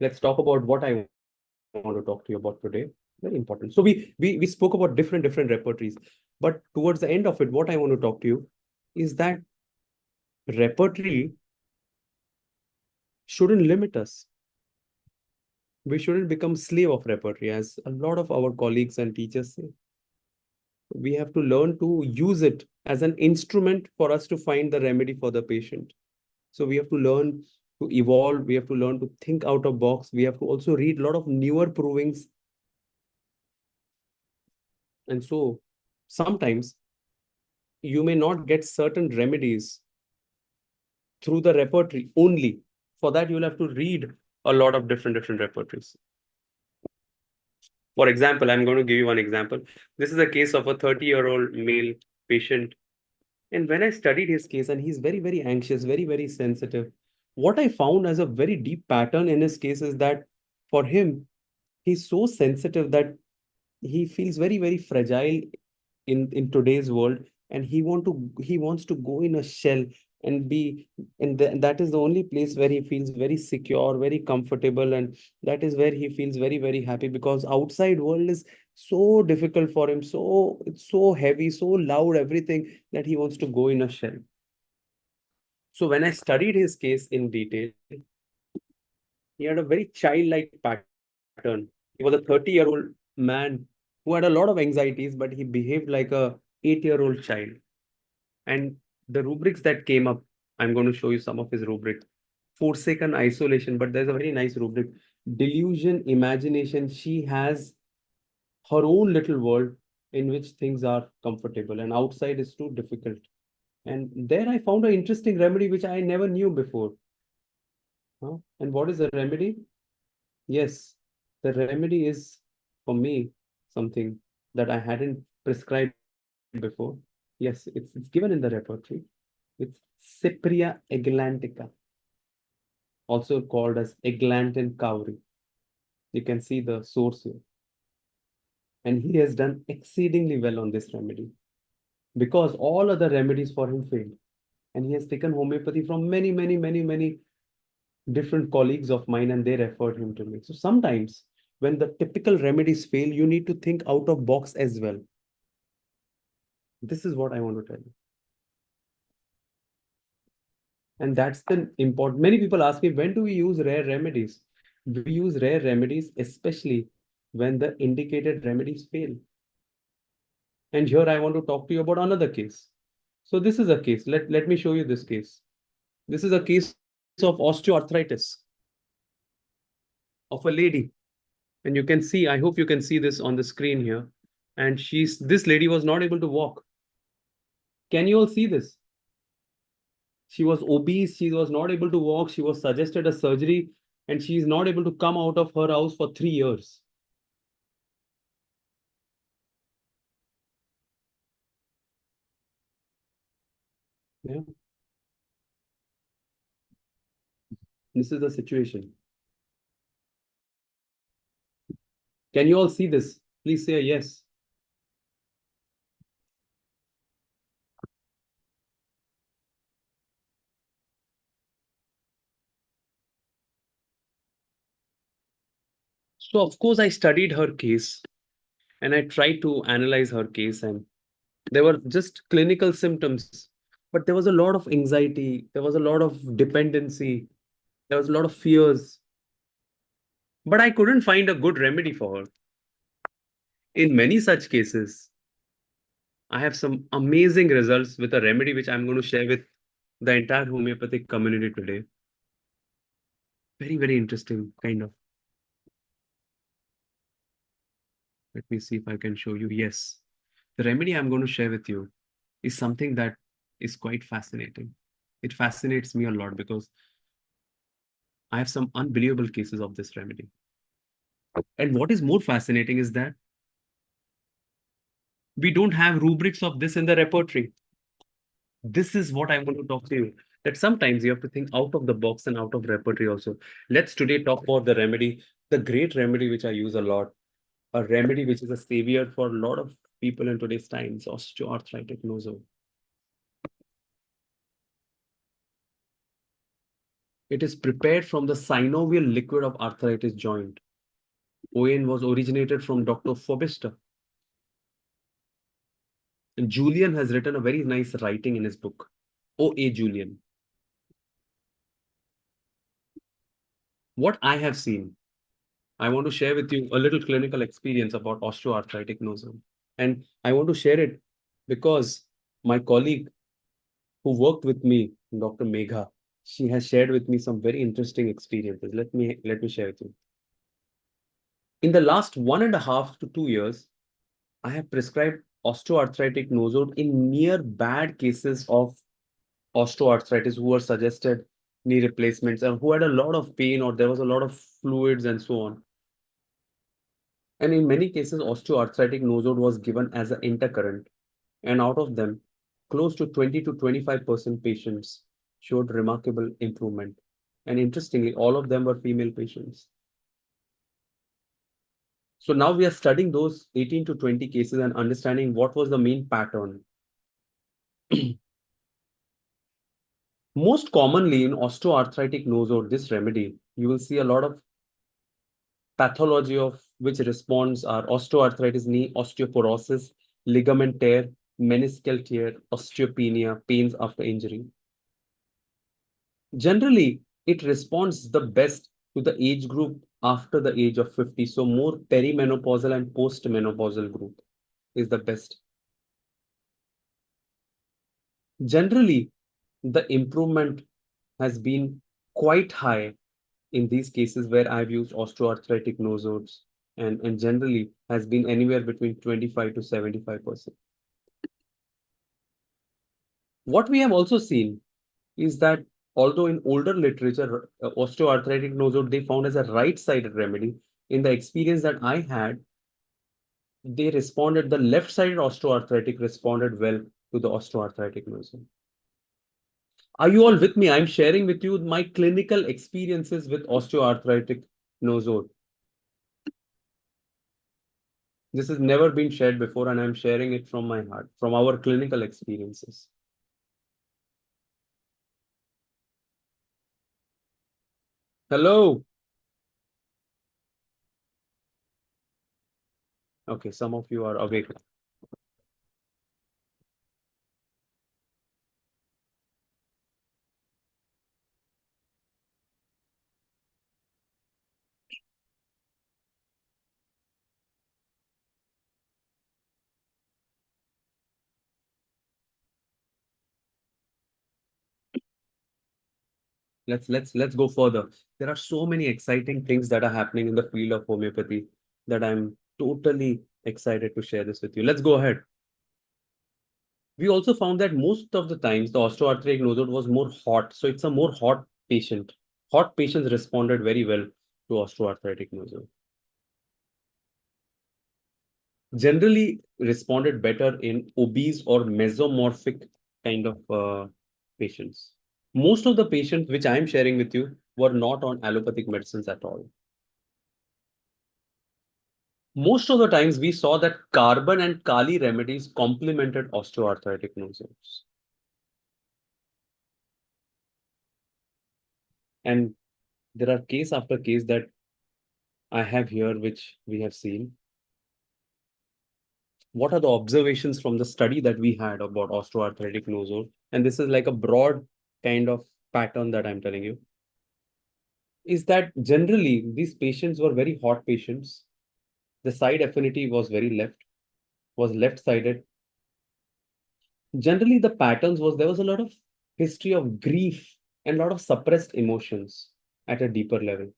Let's talk about what I want to talk to you about today. Very important. So we spoke about different repertories, but towards the end of it, what I want to talk to you is that repertory shouldn't limit us. We shouldn't become slave of repertory, as a lot of our colleagues and teachers say. We have to learn to use it as an instrument for us to find the remedy for the patient. So we have to learn to evolve. We have to learn to think out of box. We have to also read a lot of newer provings. And so sometimes you may not get certain remedies through the repertory only. For that, you'll have to read a lot of different repertories. For example, I'm going to give you one example. This is a case of a 30-year-old male patient. And when I studied his case, and he's very anxious, very sensitive, what I found as a very deep pattern in his case is that for him, he's so sensitive that he feels very fragile in today's world, and he wants to go in a shell and be, and that is the only place where he feels very secure, very comfortable, and that is where he feels very happy, because outside world is so difficult for him, so it's so heavy, so loud, everything, that he wants to go in a shell. So when I studied his case in detail, he had a very childlike pattern. He was a 30-year-old man who had a lot of anxieties, but he behaved like a 8-year-old child. And the rubrics that came up, I'm going to show you some of his rubrics. Forsaken isolation, but there's a very nice rubric. Delusion, imagination. She has her own little world in which things are comfortable, and outside is too difficult. And there I found an interesting remedy which I never knew before. And what is the remedy? Yes, the remedy is, for me, something that I hadn't prescribed before. Yes, it's given in the repertory. It's Cypria eglantica, also called as eglantin cowrie. You can see the source here. And he has done exceedingly well on this remedy because all other remedies for him failed. And he has taken homeopathy from many different colleagues of mine, and they referred him to me. So sometimes when the typical remedies fail, you need to think out of box as well. This is what I want to tell you. And that's the important. Many people ask me, when do we use rare remedies? We use rare remedies, especially when the indicated remedies fail. And here I want to talk to you about another case. So this is a case. Let me show you this case. This is a case of osteoarthritis of a lady. And you can see, I hope you can see this on the screen here. And this lady was not able to walk. Can you all see this? She was obese, she was not able to walk, she was suggested a surgery, and she is not able to come out of her house for 3 years. Yeah, this is the situation. Can you all see this? Please say a yes. So, of course, I studied her case and I tried to analyze her case, and there were just clinical symptoms, but there was a lot of anxiety, there was a lot of dependency, there was a lot of fears, but I couldn't find a good remedy for her. In many such cases, I have some amazing results with a remedy which I'm going to share with the entire homeopathic community today. Very interesting, kind of. Let me see if I can show you. Yes, the remedy I'm going to share with you is something that is quite fascinating. It fascinates me a lot because I have some unbelievable cases of this remedy. And what is more fascinating is that we don't have rubrics of this in the repertory. This is what I'm going to talk to you. That sometimes you have to think out of the box and out of repertory also. Let's today talk about the remedy, the great remedy which I use a lot, a remedy which is a savior for a lot of people in today's times, osteoarthritic nosode. It is prepared from the synovial liquid of arthritis joint. OAN was originated from Dr. Fobister. And Julian has written a very nice writing in his book, O.A. Julian. What I have seen, I want to share with you a little clinical experience about osteoarthritic nosode. And I want to share it because my colleague who worked with me, Dr. Megha, she has shared with me some very interesting experiences. Let me share with you. In the last 1.5 to 2 years, I have prescribed osteoarthritic nosode in near bad cases of osteoarthritis who were suggested knee replacements and who had a lot of pain or there was a lot of fluids and so on. And in many cases, osteoarthritic nosode was given as an intercurrent. And out of them, close to 20 to 25% patients showed remarkable improvement. And interestingly, all of them were female patients. So now we are studying those 18 to 20 cases and understanding what was the main pattern. Most commonly in osteoarthritic nosode, this remedy, you will see a lot of pathology of which responds are osteoarthritis knee, osteoporosis, ligament tear, meniscal tear, osteopenia, pains after injury. Generally, it responds the best to the age group after the age of 50. So more perimenopausal and postmenopausal group is the best. Generally, the improvement has been quite high in these cases where I've used osteoarthritic nosodes and generally has been anywhere between 25 to 75%. What we have also seen is that although in older literature, osteoarthritic nosode they found as a right-sided remedy, in the experience that I had, they responded, the left-sided osteoarthritic responded well to the osteoarthritic nosode. Are you all with me? I'm sharing with you my clinical experiences with osteoarthritic nosode. This has never been shared before, and I'm sharing it from my heart, from our clinical experiences. Hello. Okay, some of you are awake. Let's go further. There are so many exciting things that are happening in the field of homeopathy that I'm totally excited to share this with you. Let's go ahead. We also found that most of the times the osteoarthritic nosode was more hot. So it's a more hot patient. Hot patients responded very well to osteoarthritic nosode. Generally responded better in obese or mesomorphic kind of patients. Most of the patients which I am sharing with you were not on allopathic medicines at all. Most of the times we saw that carbon and kali remedies complemented osteoarthritic nosodes. And there are case after case that I have here, which we have seen. What are the observations from the study that we had about osteoarthritic nosode? And this is like a broad kind of pattern that I'm telling you. Is that generally these patients were very hot patients. The side affinity was very was left-sided. Generally, the patterns was there was a lot of history of grief and a lot of suppressed emotions at a deeper level.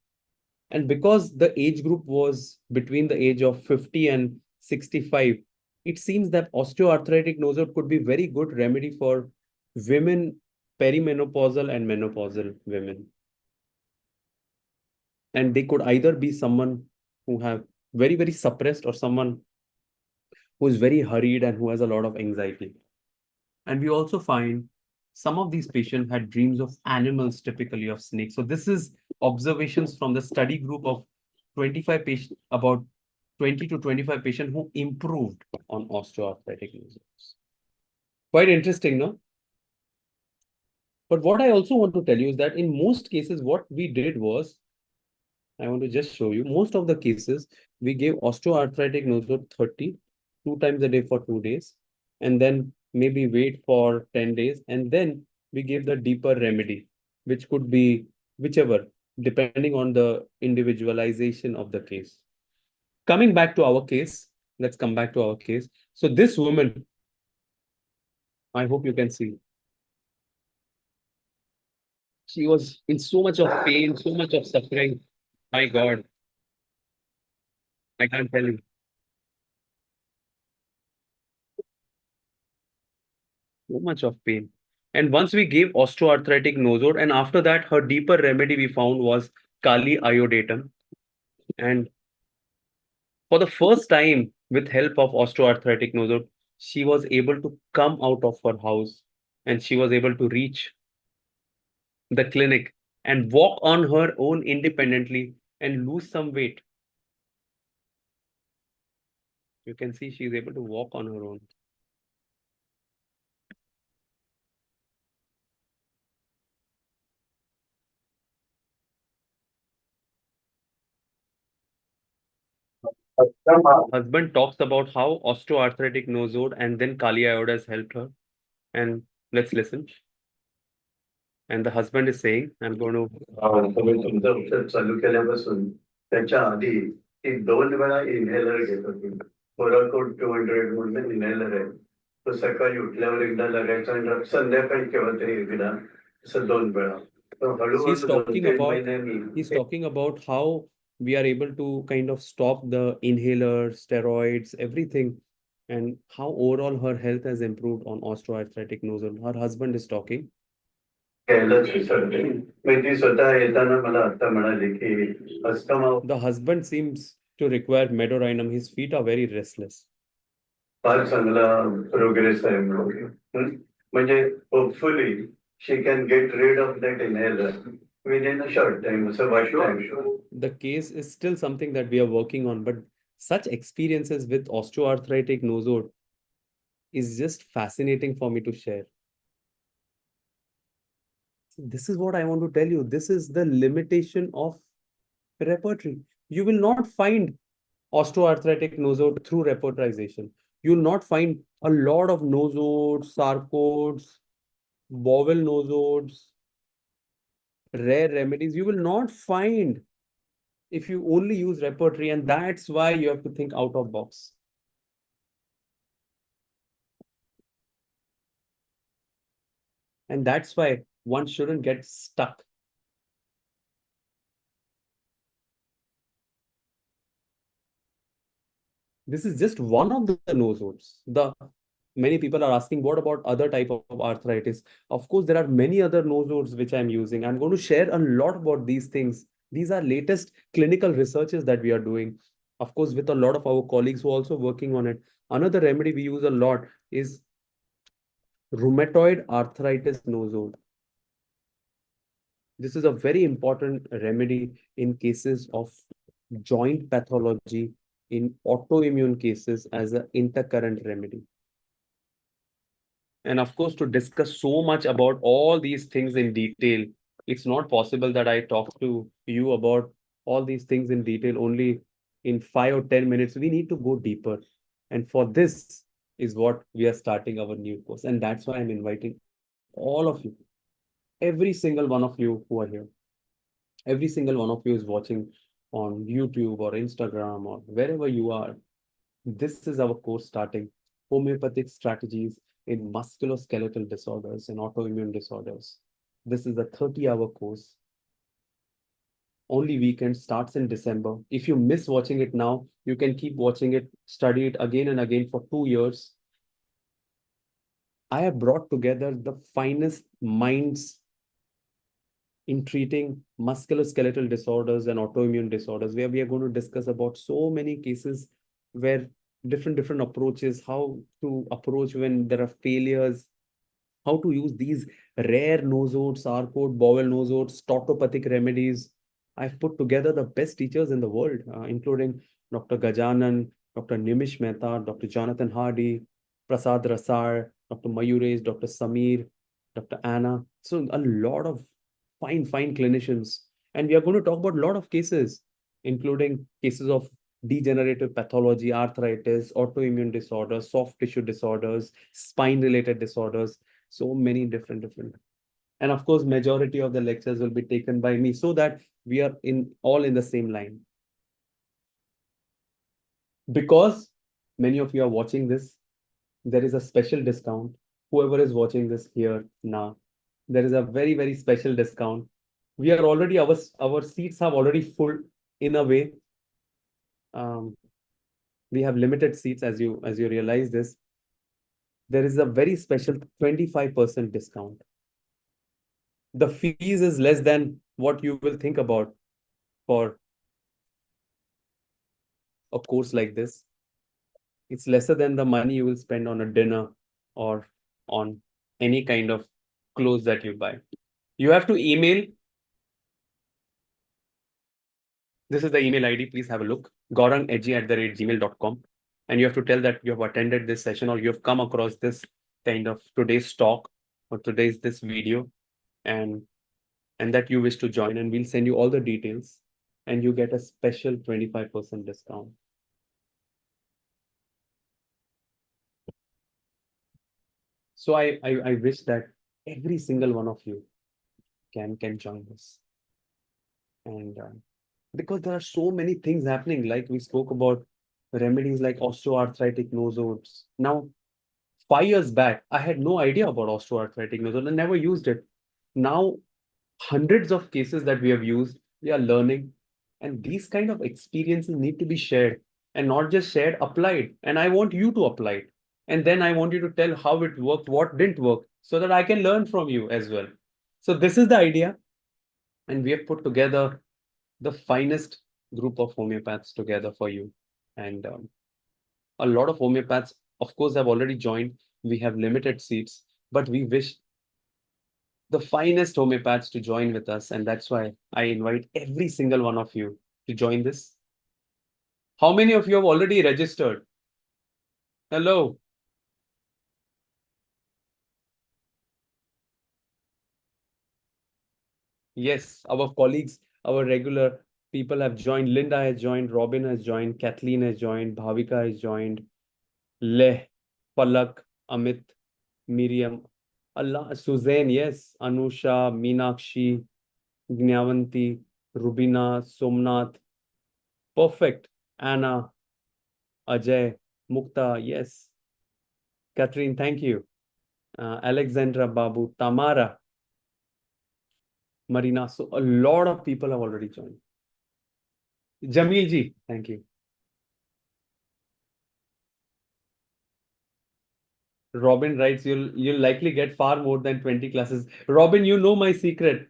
And because the age group was between the age of 50 and 65, it seems that osteoarthritic nosode could be very good remedy for women, perimenopausal and menopausal women. And they could either be someone who have very suppressed or someone who is very hurried and who has a lot of anxiety. And we also find some of these patients had dreams of animals, typically of snakes. So this is observations from the study group of 25 patients, about 20 to 25 patients who improved on osteoarthritic nosers. Quite interesting, no? But what I also want to tell you is that in most cases, what we did was, I want to just show you, most of the cases, we gave osteoarthritic nosode 30, 2 times a day for 2 days, and then maybe wait for 10 days, and then we gave the deeper remedy, which could be whichever, depending on the individualization of the case. Coming back to our case, let's come back to our case. So this woman, I hope you can see, she was in so much of pain, so much of suffering. My God, I can't tell you. So much of pain. And once we gave osteoarthritic nosode, and after that, her deeper remedy we found was Kali iodatum. And for the first time, with help of osteoarthritic nosode, she was able to come out of her house and she was able to reach the clinic and walk on her own independently and lose some weight. You can see she is able to walk on her own. Husband talks about how osteoarthritic nosode and then Kali Ioda has helped her. And let's listen. And the husband is saying, I'm going to. तुम्ही तुमचं औषध चालू केल्यापासून त्याच्या आधी ती 2 वेळा inhaler घेत होती. कोराकोट 200 म्हणून इन्हेलर आहे. तो सकाळी उठल्यावर एकदा लागायचा आणि संध्याकाळी केव्हा तरी एकदा, असं 2 वेळा. तो He's हळूहळू talking 2-3 about महिन्यांनी he's talking about how we are able to kind of stop the inhalers, steroids, everything, and how overall her health has improved on osteoarthritic nosal. Her husband is talking. केलंच विसरते. मग ती स्वतः येताना मला आता म्हणाली की asthma The husband seems to require medorinum. His feet are very restless. फार चांगला progress आहे म्हणून. म्हणजे hopefully she can get rid of that inhaler within a short time. So The case is still something that we are working on, but such experiences with osteoarthritic nosode is just fascinating for me to share. This is what I want to tell you. This is the limitation of repertory. You will not find osteoarthritic nosode through repertorization. You will not find a lot of nosodes, sarcodes, bowel nosodes, rare remedies. You will not find if you only use repertory, and that's why you have to think out of box. And that's why one shouldn't get stuck. This is just one of the nosodes. The many people are asking, what about other type of arthritis? Of course, there are many other nosodes which I'm using. I'm going to share a lot about these things. These are latest clinical researches that we are doing. Of course, with a lot of our colleagues who are also working on it. Another remedy we use a lot is rheumatoid arthritis nosode. This is a very important remedy in cases of joint pathology, in autoimmune cases as an intercurrent remedy. And of course, to discuss so much about all these things in detail, it's not possible that I talk to you about all these things in detail only in 5 or 10 minutes. We need to go deeper. And for this is what we are starting our new course. And that's why I'm inviting all of you, every single one of you who are here, every single one of you is watching on YouTube or Instagram or wherever you are. This is our course starting homeopathic strategies in musculoskeletal disorders and autoimmune disorders. This is a 30-hour course only weekend, starts in December. If you miss watching it now, you can keep watching it, study it again and again for 2 years. I have brought together the finest minds in treating musculoskeletal disorders and autoimmune disorders, where we are going to discuss about so many cases where different approaches, how to approach when there are failures, how to use these rare nosodes, sarcode, bowel nosodes, tautopathic remedies. I've put together the best teachers in the world, including Dr. Gajanan, Dr. Nimish Mehta, Dr. Jonathan Hardy, Prasad Rasar, Dr. Mayuresh, Dr. Samir, Dr. Anna. So a lot of fine clinicians. And we are going to talk about a lot of cases, including cases of degenerative pathology, arthritis, autoimmune disorders, soft tissue disorders, spine related disorders, so many different. And of course, majority of the lectures will be taken by me so that we are all in the same line. Because many of you are watching this, there is a special discount. Whoever is watching this here now, there is a very special discount. We are already, our seats have already full in a way. Um, we have limited seats, as you realize this. There is a very special 25% discount. The fees is less than what you will think about for a course like this. It's lesser than the money you will spend on a dinner or on any kind of clothes that you buy. You have to email. This is the email ID. Please have a look. gaurangedgy@gmail.com. And you have to tell that you have attended this session or you have come across this kind of today's talk or today's this video and that you wish to join, and we'll send you all the details and you get a special 25% discount. So I wish that every single one of you can join this. And because there are so many things happening, like we spoke about remedies like osteoarthritic nosodes. Now, 5 years back, I had no idea about osteoarthritic nosodes and never used it. Now, hundreds of cases that we have used, we are learning, and these kind of experiences need to be shared, and not just shared, applied. And I want you to apply it. And then I want you to tell how it worked, what didn't work, so that I can learn from you as well. So this is the idea. And we have put together the finest group of homeopaths together for you. And a lot of homeopaths, of course, have already joined. We have limited seats, but we wish the finest homeopaths to join with us. And that's why I invite every single one of you to join this. How many of you have already registered? Hello. Yes, our colleagues, our regular people have joined. Linda has joined, Robin has joined, Kathleen has joined, Bhavika has joined, Leh, Palak, Amit, Miriam, Allah, Suzanne, yes, Anusha, Meenakshi, Gnyavanti, Rubina, Somnath, perfect, Anna, Ajay, Mukta, yes, Catherine, thank you, Alexandra, Babu, Tamara, Marina. So a lot of people have already joined. Jamil ji, thank you. Robin writes, you'll likely get far more than 20 classes. Robin, you know my secret.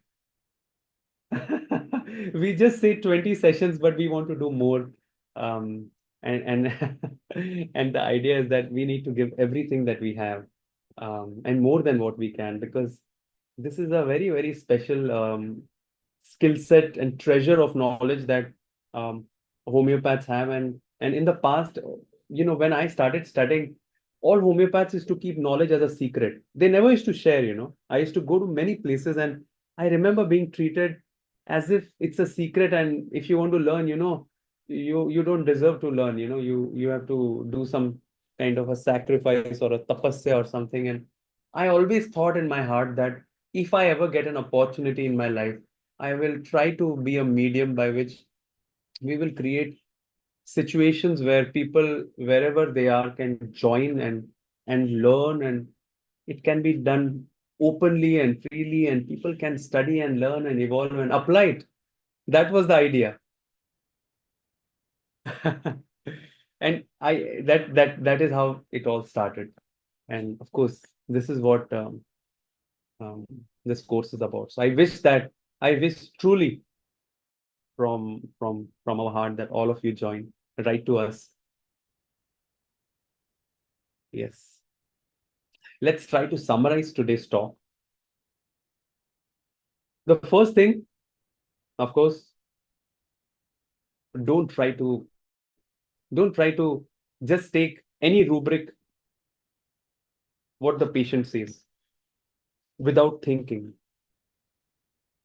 We just say 20 sessions, but we want to do more. And and the idea is that we need to give everything that we have, and more than what we can, because this is a very special skill set and treasure of knowledge that um, homeopaths have. And in the past, when I started studying, all homeopaths used to keep knowledge as a secret. They never used to share. I used to go to many places, and I remember being treated as if it's a secret, and if you want to learn, you don't deserve to learn. You have to do some kind of a sacrifice or a tapasya or something. And I always thought in my heart that if I ever get an opportunity in my life, I will try to be a medium by which we will create situations where people, wherever they are, can join and learn, and it can be done openly and freely, and people can study and learn and evolve and apply it. That was the idea. And that is how it all started. And of course, this is what um, this course is about. So I wish truly from our heart that all of you join, write to us. Yes. Let's try to summarize today's talk. The first thing, of course, don't try to don't try to just take any rubric what the patient says without thinking.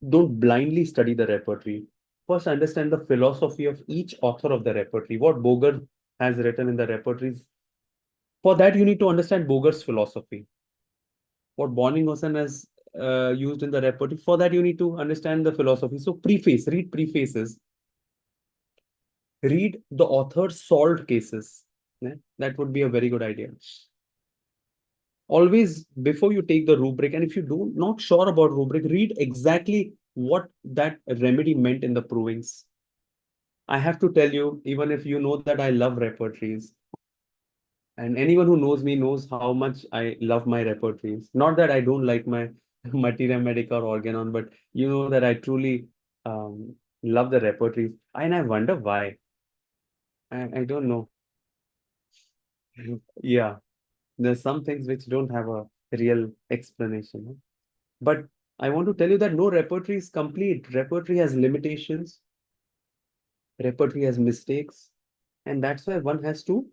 Don't blindly study the repertory. First, understand the philosophy of each author of the repertory, what Boger has written in the repertories. For that, you need to understand Boger's philosophy, what Bonninghausen has used in the repertory. For that, you need to understand the philosophy. So, read prefaces, read the author's solved cases. Yeah, that would be a very good idea. Always before you take the rubric, and if you do not sure about rubric, read exactly what that remedy meant in the provings. I have to tell you, even if you know that I love repertories, and anyone who knows me knows how much I love my repertories. Not that I don't like my materia medica or organon, but you know that I truly love the repertories. And I wonder why. I don't know. Yeah, there's some things which don't have a real explanation. But I want to tell you that no repertory is complete. Repertory has limitations, repertory has mistakes, and that's why one has to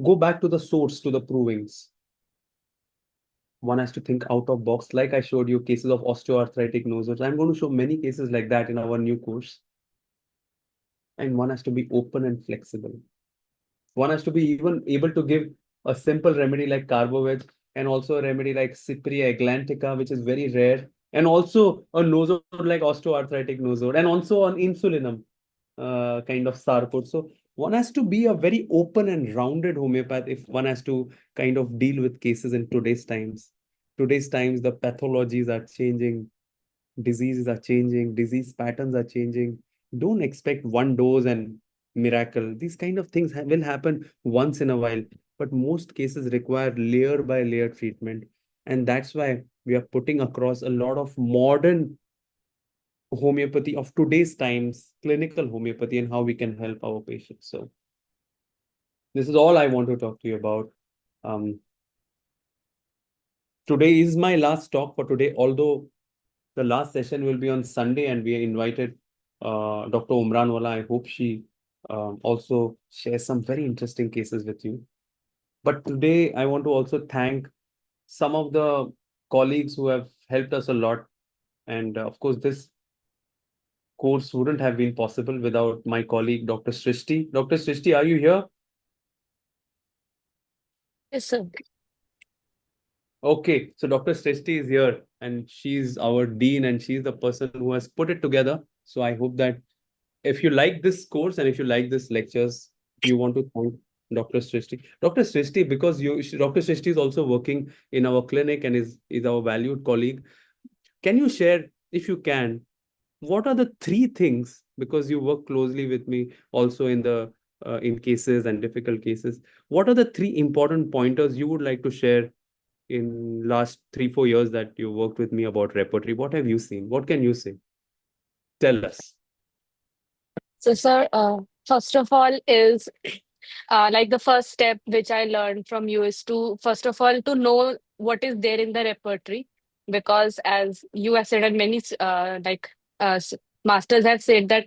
go back to the source, to the provings. One has to think out of box, like I showed you cases of osteoarthritic nosodes. I'm going to show many cases like that in our new course. And one has to be open and flexible. One has to be even able to give a simple remedy like carboveg, and also a remedy like Cypria eglantica, which is very rare, and also a nosode like osteoarthritic nosode, and also on insulinum kind of sarcode. So one has to be a very open and rounded homeopath if one has to kind of deal with cases in today's times. Today's times, the pathologies are changing, diseases are changing, disease patterns are changing. Don't expect one dose and miracle. These kind of things will happen once in a while, but most cases require layer by layer treatment. And that's why we are putting across a lot of modern homeopathy of today's times, clinical homeopathy, and how we can help our patients. So this is all I want to talk to you about. Um, Today is my last talk for today, although the last session will be on Sunday, and we invited Dr. Umranwala. I hope she also shares some very interesting cases with you. But today, I want to also thank some of the colleagues who have helped us a lot. And of course, this course wouldn't have been possible without my colleague, Dr. Srishti. Dr. Srishti, are you here? Yes, sir. Okay, so Dr. Srishti is here, and she's our dean, and she's the person who has put it together. So I hope that if you like this course and if you like this lectures, you want to thank Dr. Srishti. Dr. Srishti, because Dr. Srishti is also working in our clinic and is our valued colleague. Can you share, if you can, what are the three things, because you work closely with me also in the in cases and difficult cases, what are the three important pointers you would like to share in last 3 4 years that you worked with me about repertory? What have you seen? What can you say? Tell us. So, sir, first of all, is like the first step which I learned from you is to first of all to know what is there in the repertory, because as you have said and many masters have said that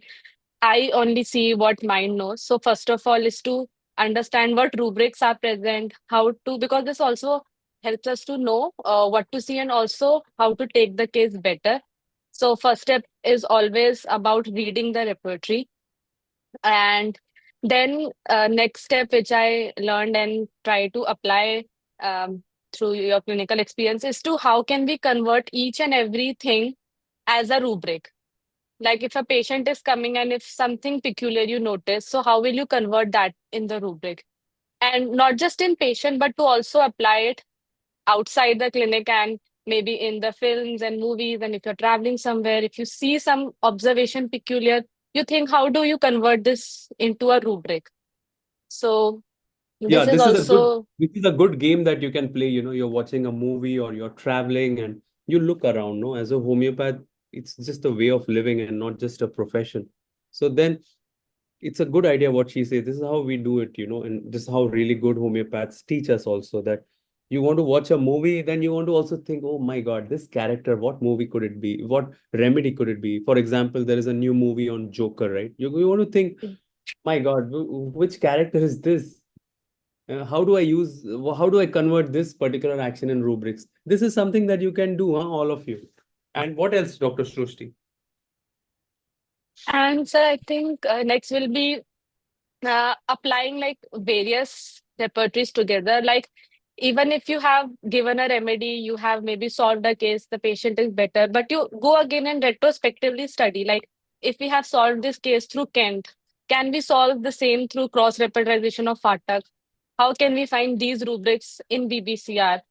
I only see what mind knows. So first of all is to understand what rubrics are present, how to, because this also helps us to know what to see and also how to take the case better. So first step is always about reading the repertory. And then next step which I learned and try to apply through your clinical experience is to how can we convert each and everything as a rubric. Like if a patient is coming and if something peculiar you notice, so how will you convert that in the rubric? And not just in patient, but to also apply it outside the clinic and maybe in the films and movies, and if you're traveling somewhere, if you see some observation peculiar, you think, how do you convert this into a rubric? So Yeah, this is also. this is a good game that you can play. You're watching a movie or you're traveling and you look around. No, as a homeopath, it's just a way of living and not just a profession. So then it's a good idea what she says. This is how we do it, and this is how really good homeopaths teach us also that you want to watch a movie, then you want to also think, oh my God, this character, what movie could it be? What remedy could it be? For example, there is a new movie on Joker, right? You want to think, my God, which character is this? How do I convert this particular action in rubrics? This is something that you can do, huh, all of you. And what else, Dr. Srushti? And so I think next will be applying like various repertories together. Like, even if you have given a remedy, you have maybe solved a case, the patient is better, but you go again and retrospectively study. Like, if we have solved this case through Kent, can we solve the same through cross-repertorization of Fatak? How can we find these rubrics in BBCR?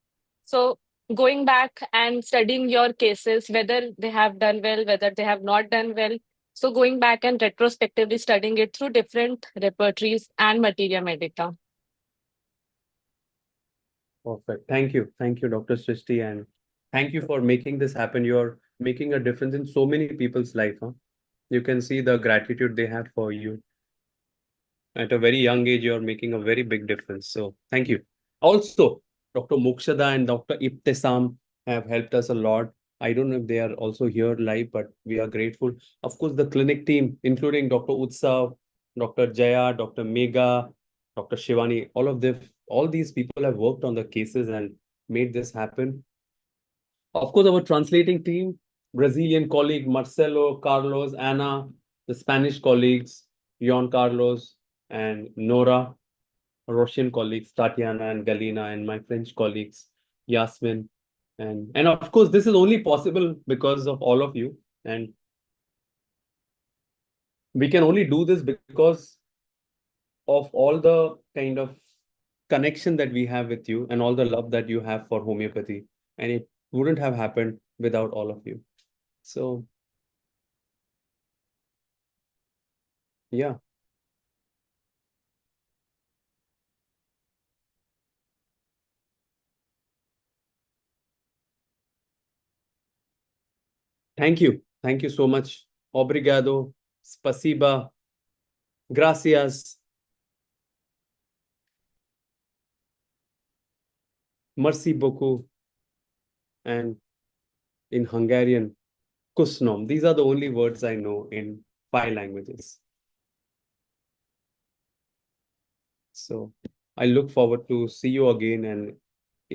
So, going back and studying your cases, whether they have done well, whether they have not done well, so going back and retrospectively studying it through different repertories and materia medica. Perfect. Thank you. Thank you, Dr. Srishti. And thank you for making this happen. You're making a difference in so many people's life, huh? You can see the gratitude they have for you. At a very young age, you're making a very big difference. So thank you. Also, Dr. Mokshada and Dr. Ibtisam have helped us a lot. I don't know if they are also here live, but we are grateful. Of course, the clinic team, including Dr. Utsav, Dr. Jaya, Dr. Mega, Dr. Shivani, all these people have worked on the cases and made this happen. Of course, our translating team, Brazilian colleague Marcelo, Carlos, Anna, the Spanish colleagues, Yon Carlos and Nora, Russian colleagues, Tatiana and Galina, and my French colleagues, Yasmin. And of course, this is only possible because of all of you. And we can only do this because of all the kind of connection that we have with you and all the love that you have for homeopathy. And it wouldn't have happened without all of you. So, yeah. Thank you. Thank you so much. Obrigado. Spasiba. Gracias. Merci beaucoup. And in Hungarian, kusnom. These are the only words I know in 5 languages. So I look forward to see you again. And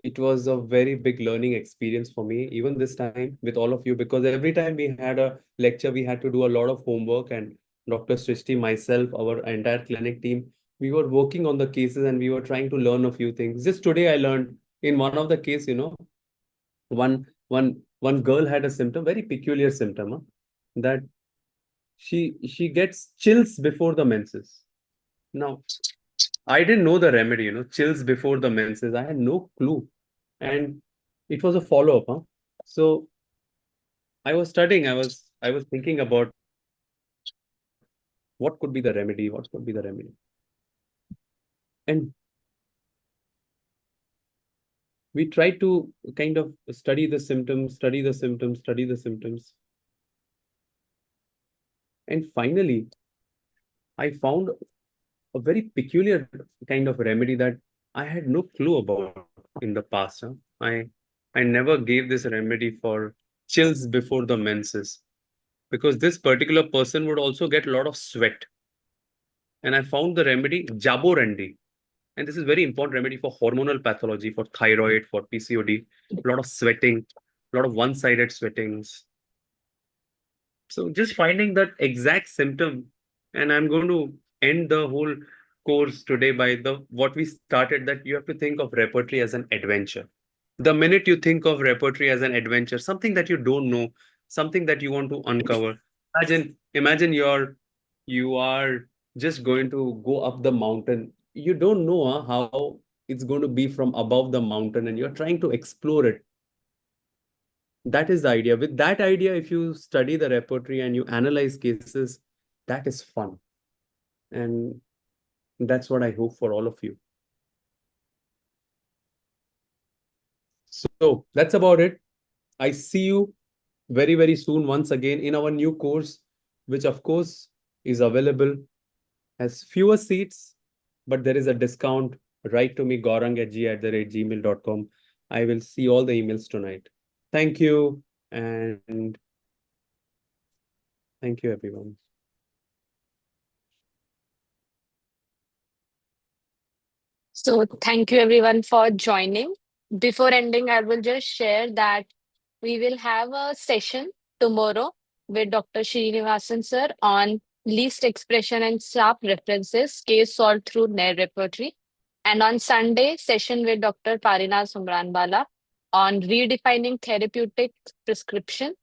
it was a very big learning experience for me, even this time with all of you, because every time we had a lecture, we had to do a lot of homework. And Dr. Srishti, myself, our entire clinic team, we were working on the cases and we were trying to learn a few things. Just today, I learned in one of the case, one girl had a symptom, very peculiar symptom, huh, that she gets chills before the menses. Now, I didn't know the remedy, chills before the menses. I had no clue. And it was a follow-up, huh? So I was studying, I was thinking about what could be the remedy, what could be the remedy. And we tried to kind of study the symptoms, study the symptoms, study the symptoms. And finally, I found a very peculiar kind of remedy that I had no clue about in the past. Huh? I never gave this remedy for chills before the menses because this particular person would also get a lot of sweat. And I found the remedy Jaborandi. And this is very important remedy for hormonal pathology, for thyroid, for PCOD, a lot of sweating, a lot of one-sided sweatings. So just finding that exact symptom, and I'm going to end the whole course today by the what we started, that you have to think of repertory as an adventure. The minute you think of repertory as an adventure, something that you don't know, something that you want to uncover. Imagine you are just going to go up the mountain. You don't know how it's going to be from above the mountain, and you're trying to explore it. That is the idea. With that idea, if you study the repertory and you analyze cases, that is fun. And that's what I hope for all of you. So that's about it. I see you very, very soon once again in our new course, which of course is available, has fewer seats, but there is a discount. Write to me, gaurang@gmail.com. I will see all the emails tonight. Thank you. And thank you, everyone. So thank you everyone for joining. Before ending, I will just share that we will have a session tomorrow with Dr. Srinivasan sir on least expression and sharp references, case solved through NER repertory. And on Sunday, session with Dr. Parina Sumranbala on redefining therapeutic prescription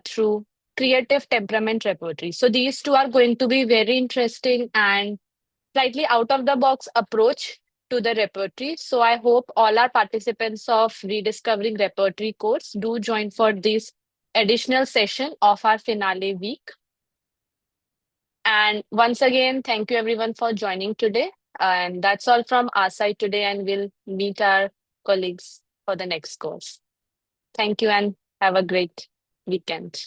through creative temperament repertory. So these two are going to be very interesting and slightly out of the box approach to the repertory. So I hope all our participants of Rediscovering Repertory course do join for this additional session of our finale week. And once again, thank you everyone for joining today. And that's all from our side today, and we'll meet our colleagues for the next course. Thank you and have a great weekend.